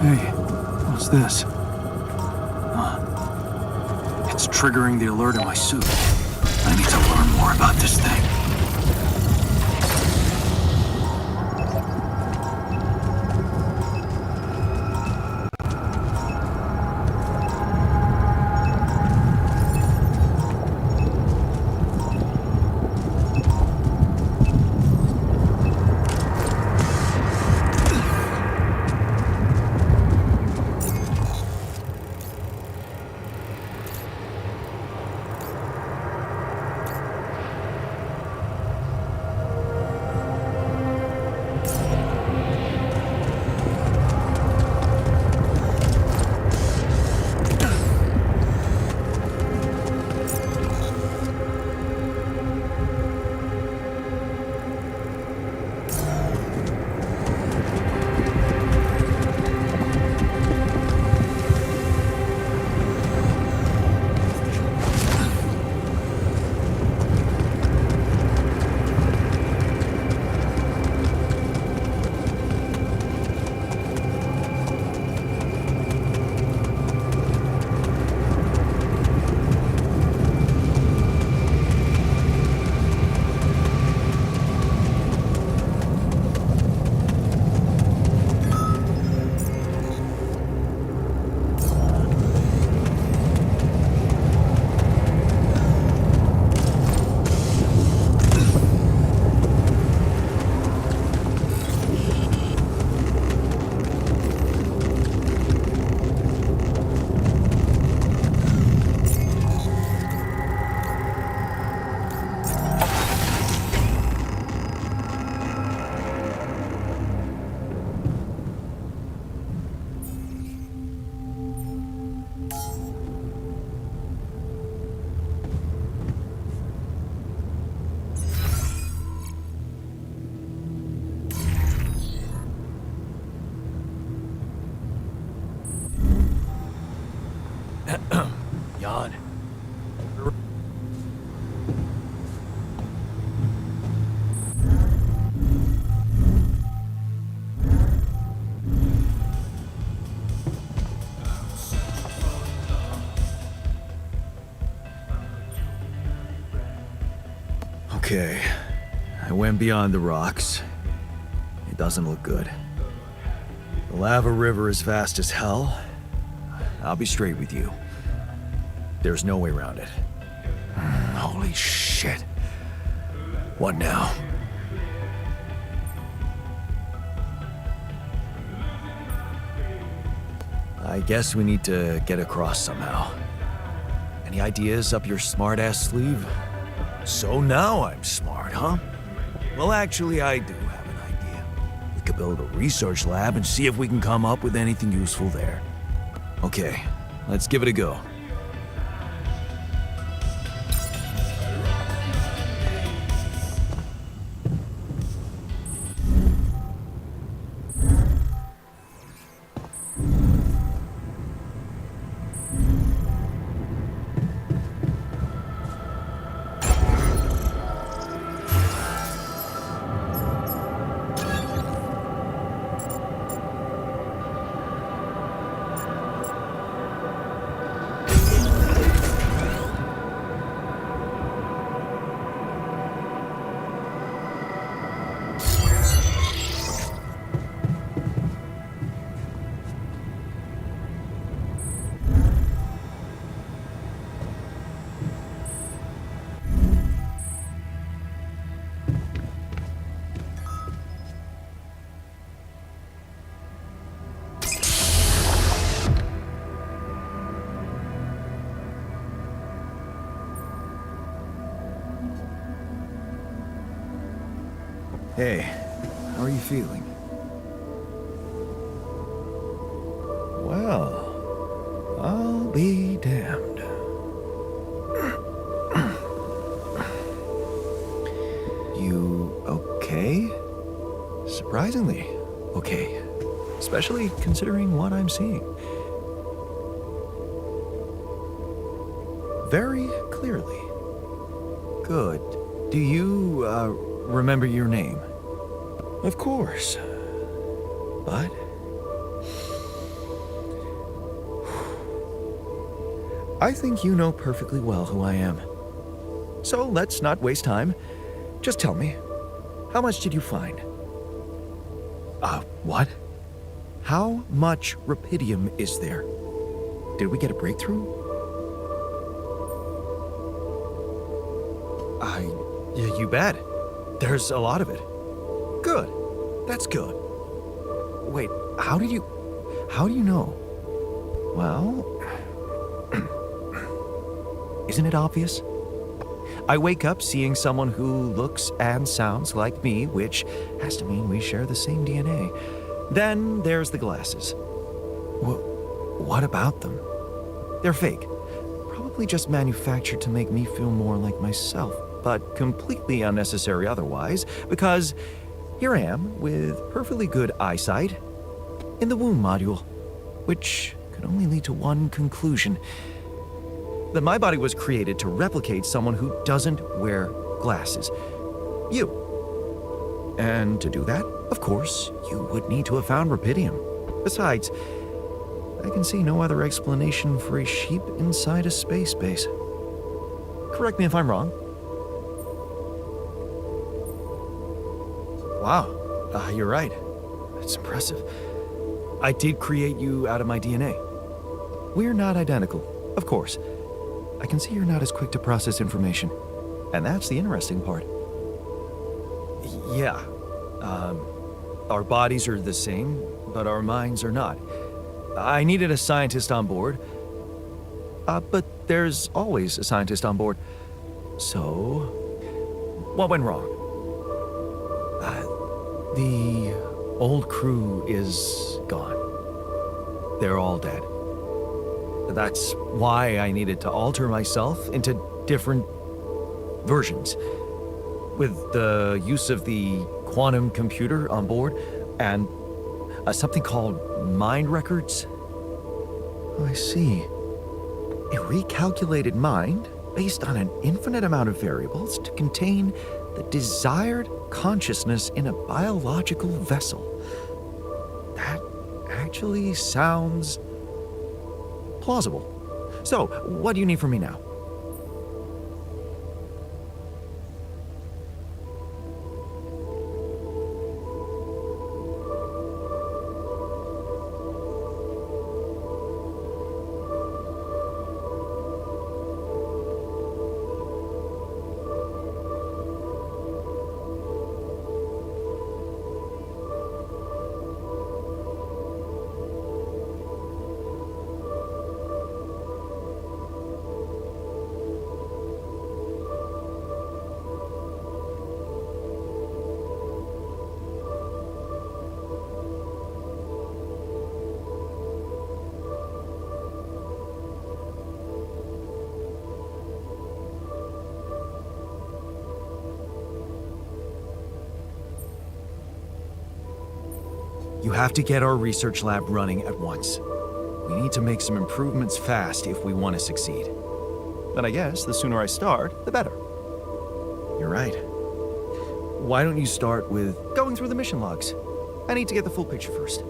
Speaker 4: Hey, what's this? It's triggering the alert in my suit. I need to learn more about this thing.
Speaker 2: Jan.
Speaker 1: Okay, I went beyond the rocks. It doesn't look good. The lava river is fast as hell. I'll be straight with you.
Speaker 2: There's no way around it. Holy shit. What now? I guess we need to get across somehow. Any ideas up your smart-ass sleeve? So now I'm smart, huh? Well, actually, I do have an idea. We could build a research lab and see if we can come up with anything useful there. Okay, let's give it a go. Hey, how are you feeling? Well, I'll be damned. You okay? Surprisingly okay. Especially considering what I'm seeing. Very clearly. Good. Do you, remember your name? Of course. But... I think you know perfectly well who I am. So let's not waste time. Just tell me, how much did you find? What? How much rupidium is there? Did we get a breakthrough? Yeah, you bet. There's a lot of it. Good. That's good. Wait, how do you know? Well, isn't it obvious? I wake up seeing someone who looks and sounds like me, which has to mean we share the same DNA. Then there's the glasses. What about them? They're fake. Probably just manufactured to make me feel more like myself, but completely unnecessary otherwise, because here I am with perfectly good eyesight in the womb module, which could only lead to one conclusion: that my body was created to replicate someone who doesn't wear glasses. You. And to do that, of course, you would need to have found rupidium. Besides, I can see no other explanation for a sheep inside a space base. Correct me if I'm wrong. Wow, you're right. That's impressive. I did create you out of my DNA. We're not identical, of course. I can see you're not as quick to process information. And that's the interesting part. Yeah. Our bodies are the same, but our minds are not. I needed a scientist on board. But there's always a scientist on board. So, what went wrong? The old crew is gone. They're all dead. That's why I needed to alter myself into different versions. With the use of the quantum computer on board and something called mind records. Oh, I see. A recalculated mind based on an infinite amount of variables to contain the desired consciousness in a biological vessel. That actually sounds plausible. So, what do you need from me now?
Speaker 1: have to get our research lab running at once. We need to make some improvements fast if we want to succeed. But I guess the sooner I start, the better. You're right. Why don't you start with going through the mission logs? I need to get the full picture first.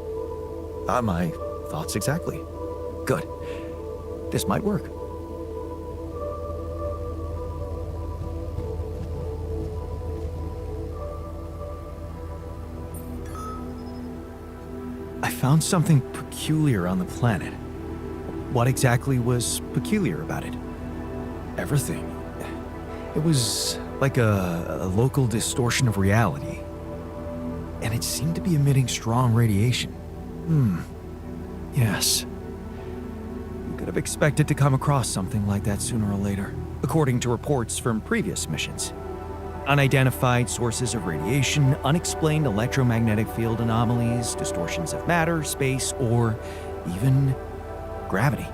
Speaker 1: My thoughts exactly. Good. This might work. I found something peculiar on the planet. What exactly was peculiar about it? Everything. It was like a local distortion of reality. And it seemed to be emitting strong radiation. Yes. You could have expected to come across something like that sooner or later, according to reports from previous missions. Unidentified sources of radiation, unexplained electromagnetic field anomalies, distortions of matter, space, or even gravity.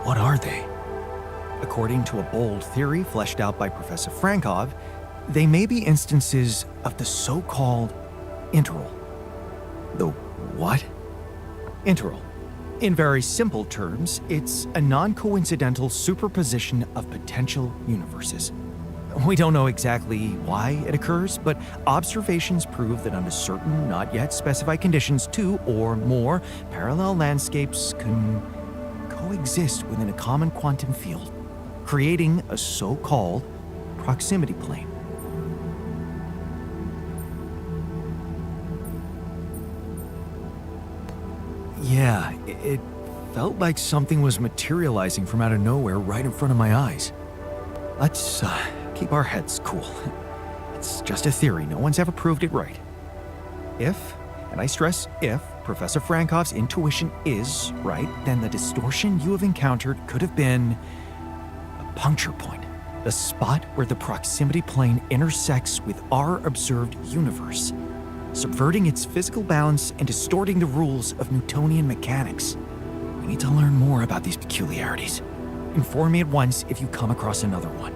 Speaker 1: What are they? According to a bold theory fleshed out by Professor Frankov, they may be instances of the so-called interval. The what? Interval. In very simple terms, it's a non-coincidental superposition of potential universes. We don't know exactly why it occurs, but observations prove that under certain, not yet specified conditions, two or more parallel landscapes can coexist within a common quantum field, creating a so-called proximity plane. Yeah, it felt like something was materializing from out of nowhere right in front of my eyes. Let's keep our heads cool. It's just a theory. No one's ever proved it right. If, and I stress if, Professor Frankov's intuition is right, then the distortion you have encountered could have been a puncture point, the spot where the proximity plane intersects with our observed universe, subverting its physical balance and distorting the rules of Newtonian mechanics. We need to learn more about these peculiarities. Inform me at once if you come across another one.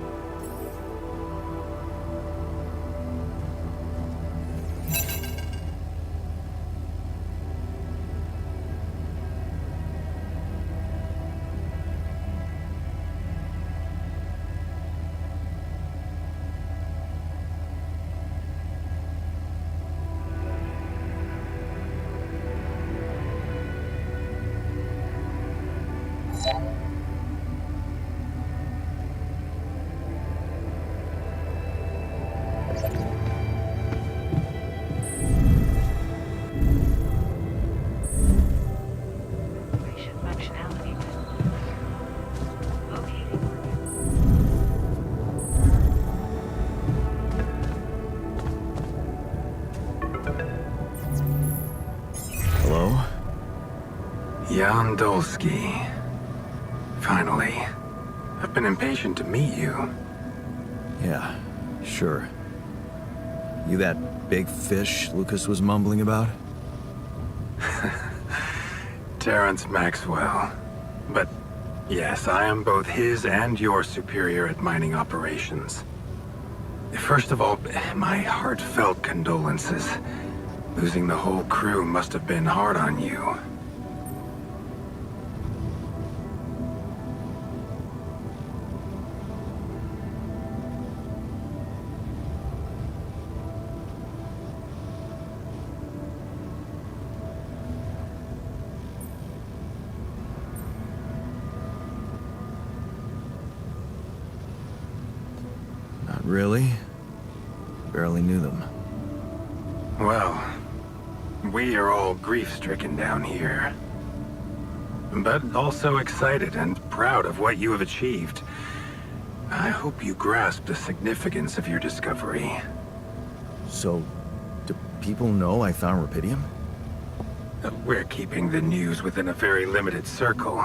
Speaker 1: Hello?
Speaker 6: Jan Dolsky. Finally. I've been impatient to meet you.
Speaker 1: Yeah, sure. You that big fish Lucas was mumbling about?
Speaker 6: Terrence Maxwell. But yes, I am both his and your superior at mining operations. First of all, my heartfelt condolences. Losing the whole crew must have been hard on you.
Speaker 1: Not really. Barely knew them.
Speaker 6: Well, we are all grief-stricken down here. But also excited and proud of what you have achieved. I hope you grasp the significance of your discovery.
Speaker 1: So, do people know I found rubidium?
Speaker 6: We're keeping the news within a very limited circle.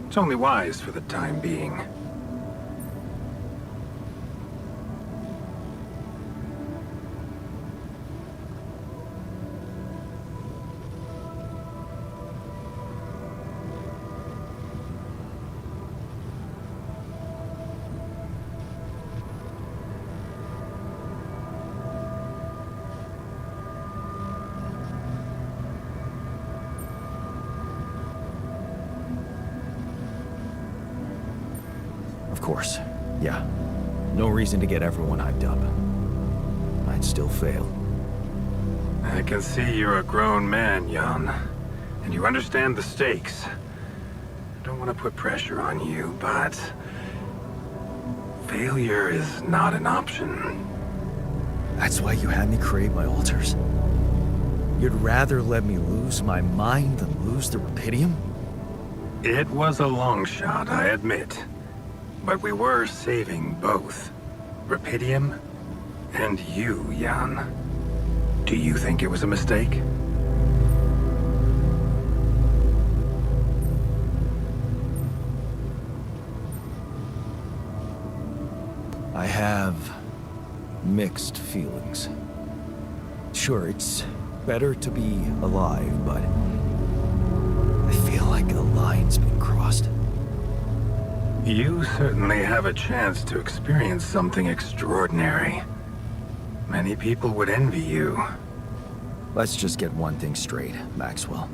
Speaker 6: It's only wise for the time being.
Speaker 1: Of course, yeah. No reason to get everyone hyped up. I'd still fail.
Speaker 6: I can see you're a grown man, Jan. And you understand the stakes. I don't want to put pressure on you, but... failure is not an option.
Speaker 1: That's why you had me create my altars? You'd rather let me lose my mind than lose the Rapidium?
Speaker 6: It was a long shot, I admit. But we were saving both. Rapidium and you, Jan. Do you think it was a mistake?
Speaker 1: I have mixed feelings. Sure, it's better to be alive, but I feel like a line's been crossed.
Speaker 6: You certainly have a chance to experience something extraordinary. Many people would envy you.
Speaker 1: Let's just get one thing straight, Maxwell.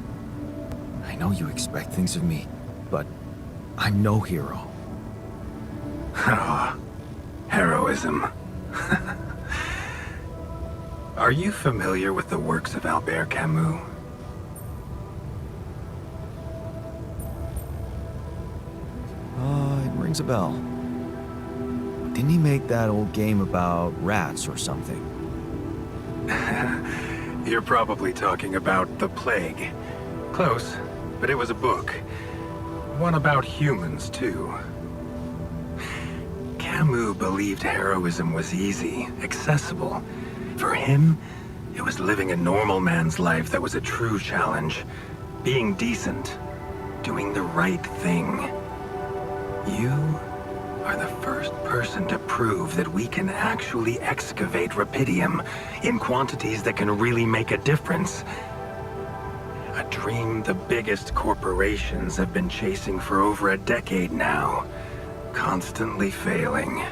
Speaker 1: I know you expect things of me, but I'm no hero.
Speaker 6: Ah, heroism. Are you familiar with the works of Albert Camus?
Speaker 1: It rings a bell. Didn't he make that old game about rats or something?
Speaker 6: You're probably talking about The Plague. Close, but it was a book. One about humans, too. Camus believed heroism was easy, accessible. For him, it was living a normal man's life that was a true challenge. Being decent. Doing the right thing. You are the first person to prove that we can actually excavate Rapidium in quantities that can really make a difference. A dream the biggest corporations have been chasing for over a decade now. Constantly failing.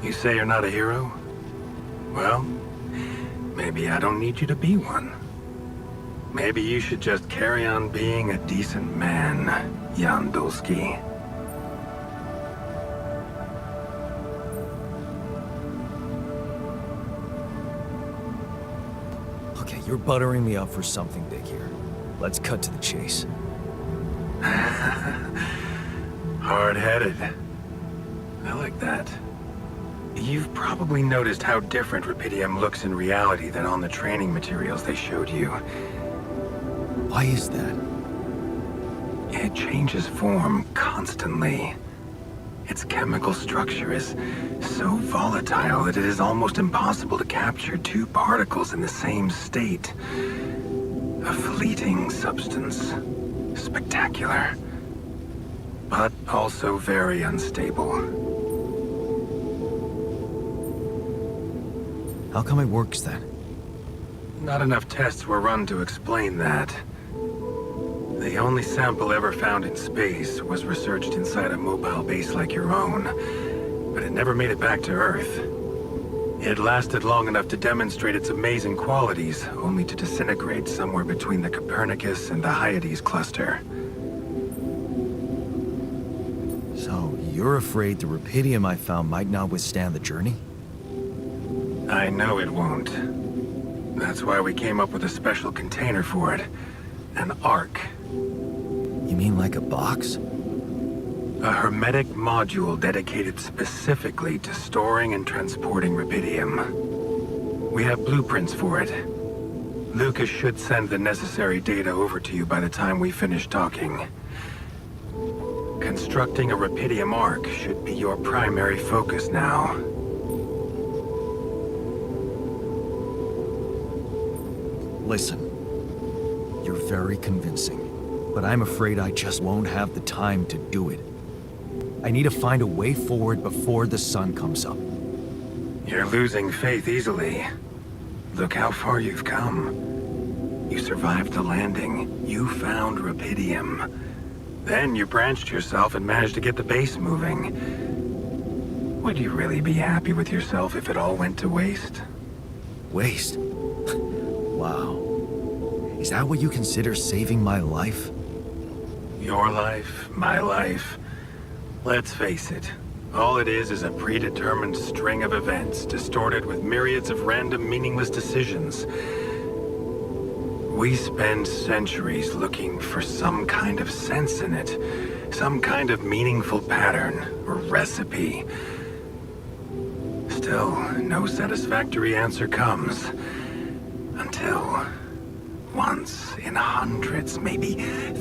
Speaker 6: You say you're not a hero? Well, maybe I don't need you to be one. Maybe you should just carry on being a decent man, Jan Dulski.
Speaker 1: Okay, you're buttering me up for something big here. Let's cut to the chase.
Speaker 6: Hard-headed. I like that. You've probably noticed how different Rapidium looks in reality than on the training materials they showed you.
Speaker 1: Why is that?
Speaker 6: It changes form constantly. Its chemical structure is so volatile that it is almost impossible to capture two particles in the same state. A fleeting substance. Spectacular. But also very unstable.
Speaker 1: How come it works then?
Speaker 6: Not enough tests were run to explain that. The only sample ever found in space was researched inside a mobile base like your own, but it never made it back to Earth. It lasted long enough to demonstrate its amazing qualities, only to disintegrate somewhere between the Copernicus and the Hyades cluster.
Speaker 1: So, you're afraid the Rapidium I found might not withstand the journey?
Speaker 6: I know it won't. That's why we came up with a special container for it. An Ark.
Speaker 1: You mean like a box?
Speaker 6: A hermetic module dedicated specifically to storing and transporting Rapidium. We have blueprints for it. Lucas should send the necessary data over to you by the time we finish talking. Constructing a Rapidium Ark should be your primary focus now.
Speaker 1: Listen, you're very convincing, but I'm afraid I just won't have the time to do it. I need to find a way forward before the sun comes up.
Speaker 6: You're losing faith easily. Look how far you've come. You survived the landing. You found Rapidium. Then you branched yourself and managed to get the base moving. Would you really be happy with yourself if it all went to waste?
Speaker 1: Waste? Wow. Is that what you consider saving my life?
Speaker 6: Your life, my life. Let's face it, All it is a predetermined string of events, distorted with myriads of random, meaningless decisions. We spend centuries looking for some kind of sense in it, some kind of meaningful pattern or recipe. Still, no satisfactory answer comes. Until, once in hundreds, maybe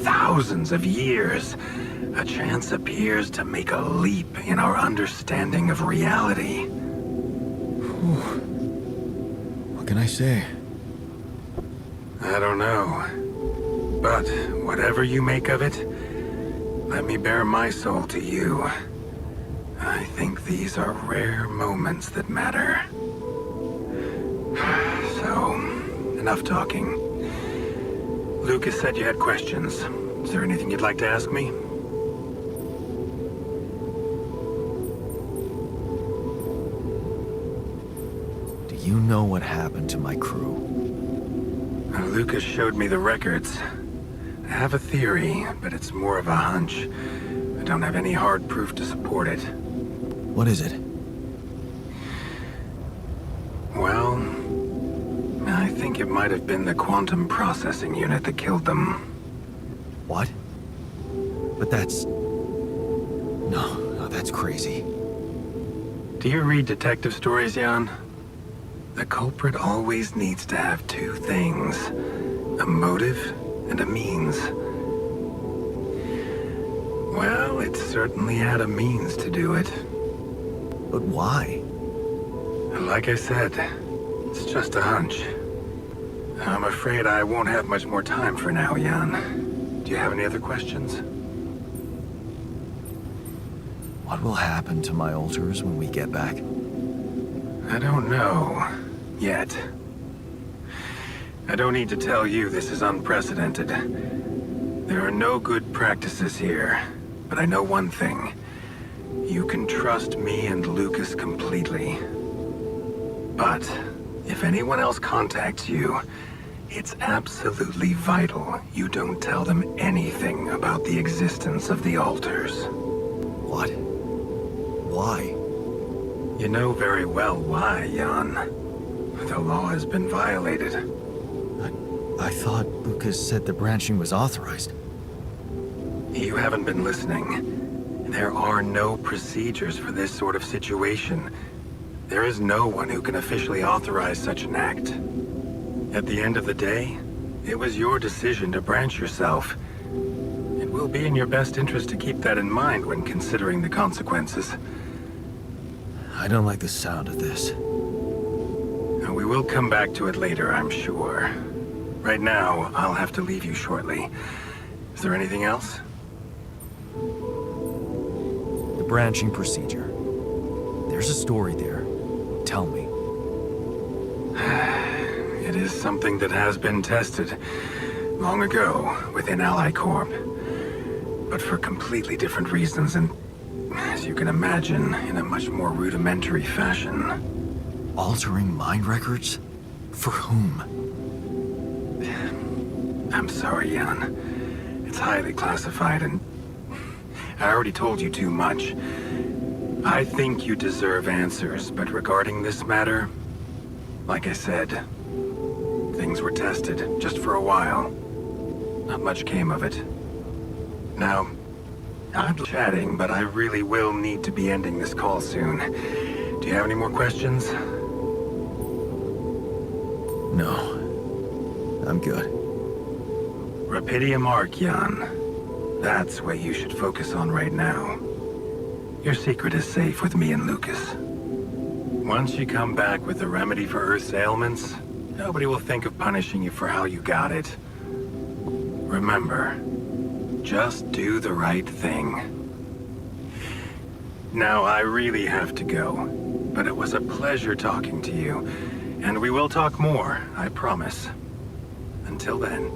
Speaker 6: thousands of years, a chance appears to make a leap in our understanding of reality.
Speaker 1: What can I say?
Speaker 6: I don't know. But whatever you make of it, let me bare my soul to you. I think these are rare moments that matter. So, enough talking. Lucas said you had questions. Is there anything you'd like to ask me?
Speaker 1: Do you know what happened to my crew?
Speaker 6: Lucas showed me the records. I have a theory, but it's more of a hunch. I don't have any hard proof to support it.
Speaker 1: What is it?
Speaker 6: Well, I think it might have been the quantum processing unit that killed them.
Speaker 1: What? But that's... No, that's crazy.
Speaker 6: Do you read detective stories, Jan? The culprit always needs to have two things. A motive and a means. Well, it certainly had a means to do it.
Speaker 1: But why?
Speaker 6: Like I said, it's just a hunch. I'm afraid I won't have much more time for now, Jan. Do you have any other questions?
Speaker 1: What will happen to my alters when we get back?
Speaker 6: I don't know. Yet. I don't need to tell you this is unprecedented. There are no good practices here. But I know one thing. You can trust me and Lucas completely. But if anyone else contacts you, it's absolutely vital you don't tell them anything about the existence of the alters.
Speaker 1: What? Why?
Speaker 6: You know very well why, Jan. The law has been violated.
Speaker 1: I thought Lucas said the branching was authorized.
Speaker 6: You haven't been listening. There are no procedures for this sort of situation. There is no one who can officially authorize such an act. At the end of the day, it was your decision to branch yourself. It will be in your best interest to keep that in mind when considering the consequences.
Speaker 1: I don't like the sound of this.
Speaker 6: We will come back to it later, I'm sure. Right now, I'll have to leave you shortly. Is there anything else?
Speaker 1: The branching procedure. There's a story there. Tell me.
Speaker 6: It is something that has been tested long ago within Ally Corp. But for completely different reasons and, as you can imagine, in a much more rudimentary fashion.
Speaker 1: Altering mind records? For whom?
Speaker 6: I'm sorry, Jan. It's highly classified and I already told you too much. I think you deserve answers, but regarding this matter, like I said, things were tested just for a while. Not much came of it. Now, I'm chatting, but I really will need to be ending this call soon. Do you have any more questions?
Speaker 1: No. I'm good.
Speaker 6: Rapidium Arc, Jan. That's what you should focus on right now. Your secret is safe with me and Lucas. Once you come back with a remedy for Earth's ailments, nobody will think of punishing you for how you got it. Remember, just do the right thing. Now, I really have to go, but it was a pleasure talking to you, and we will talk more, I promise. Until then.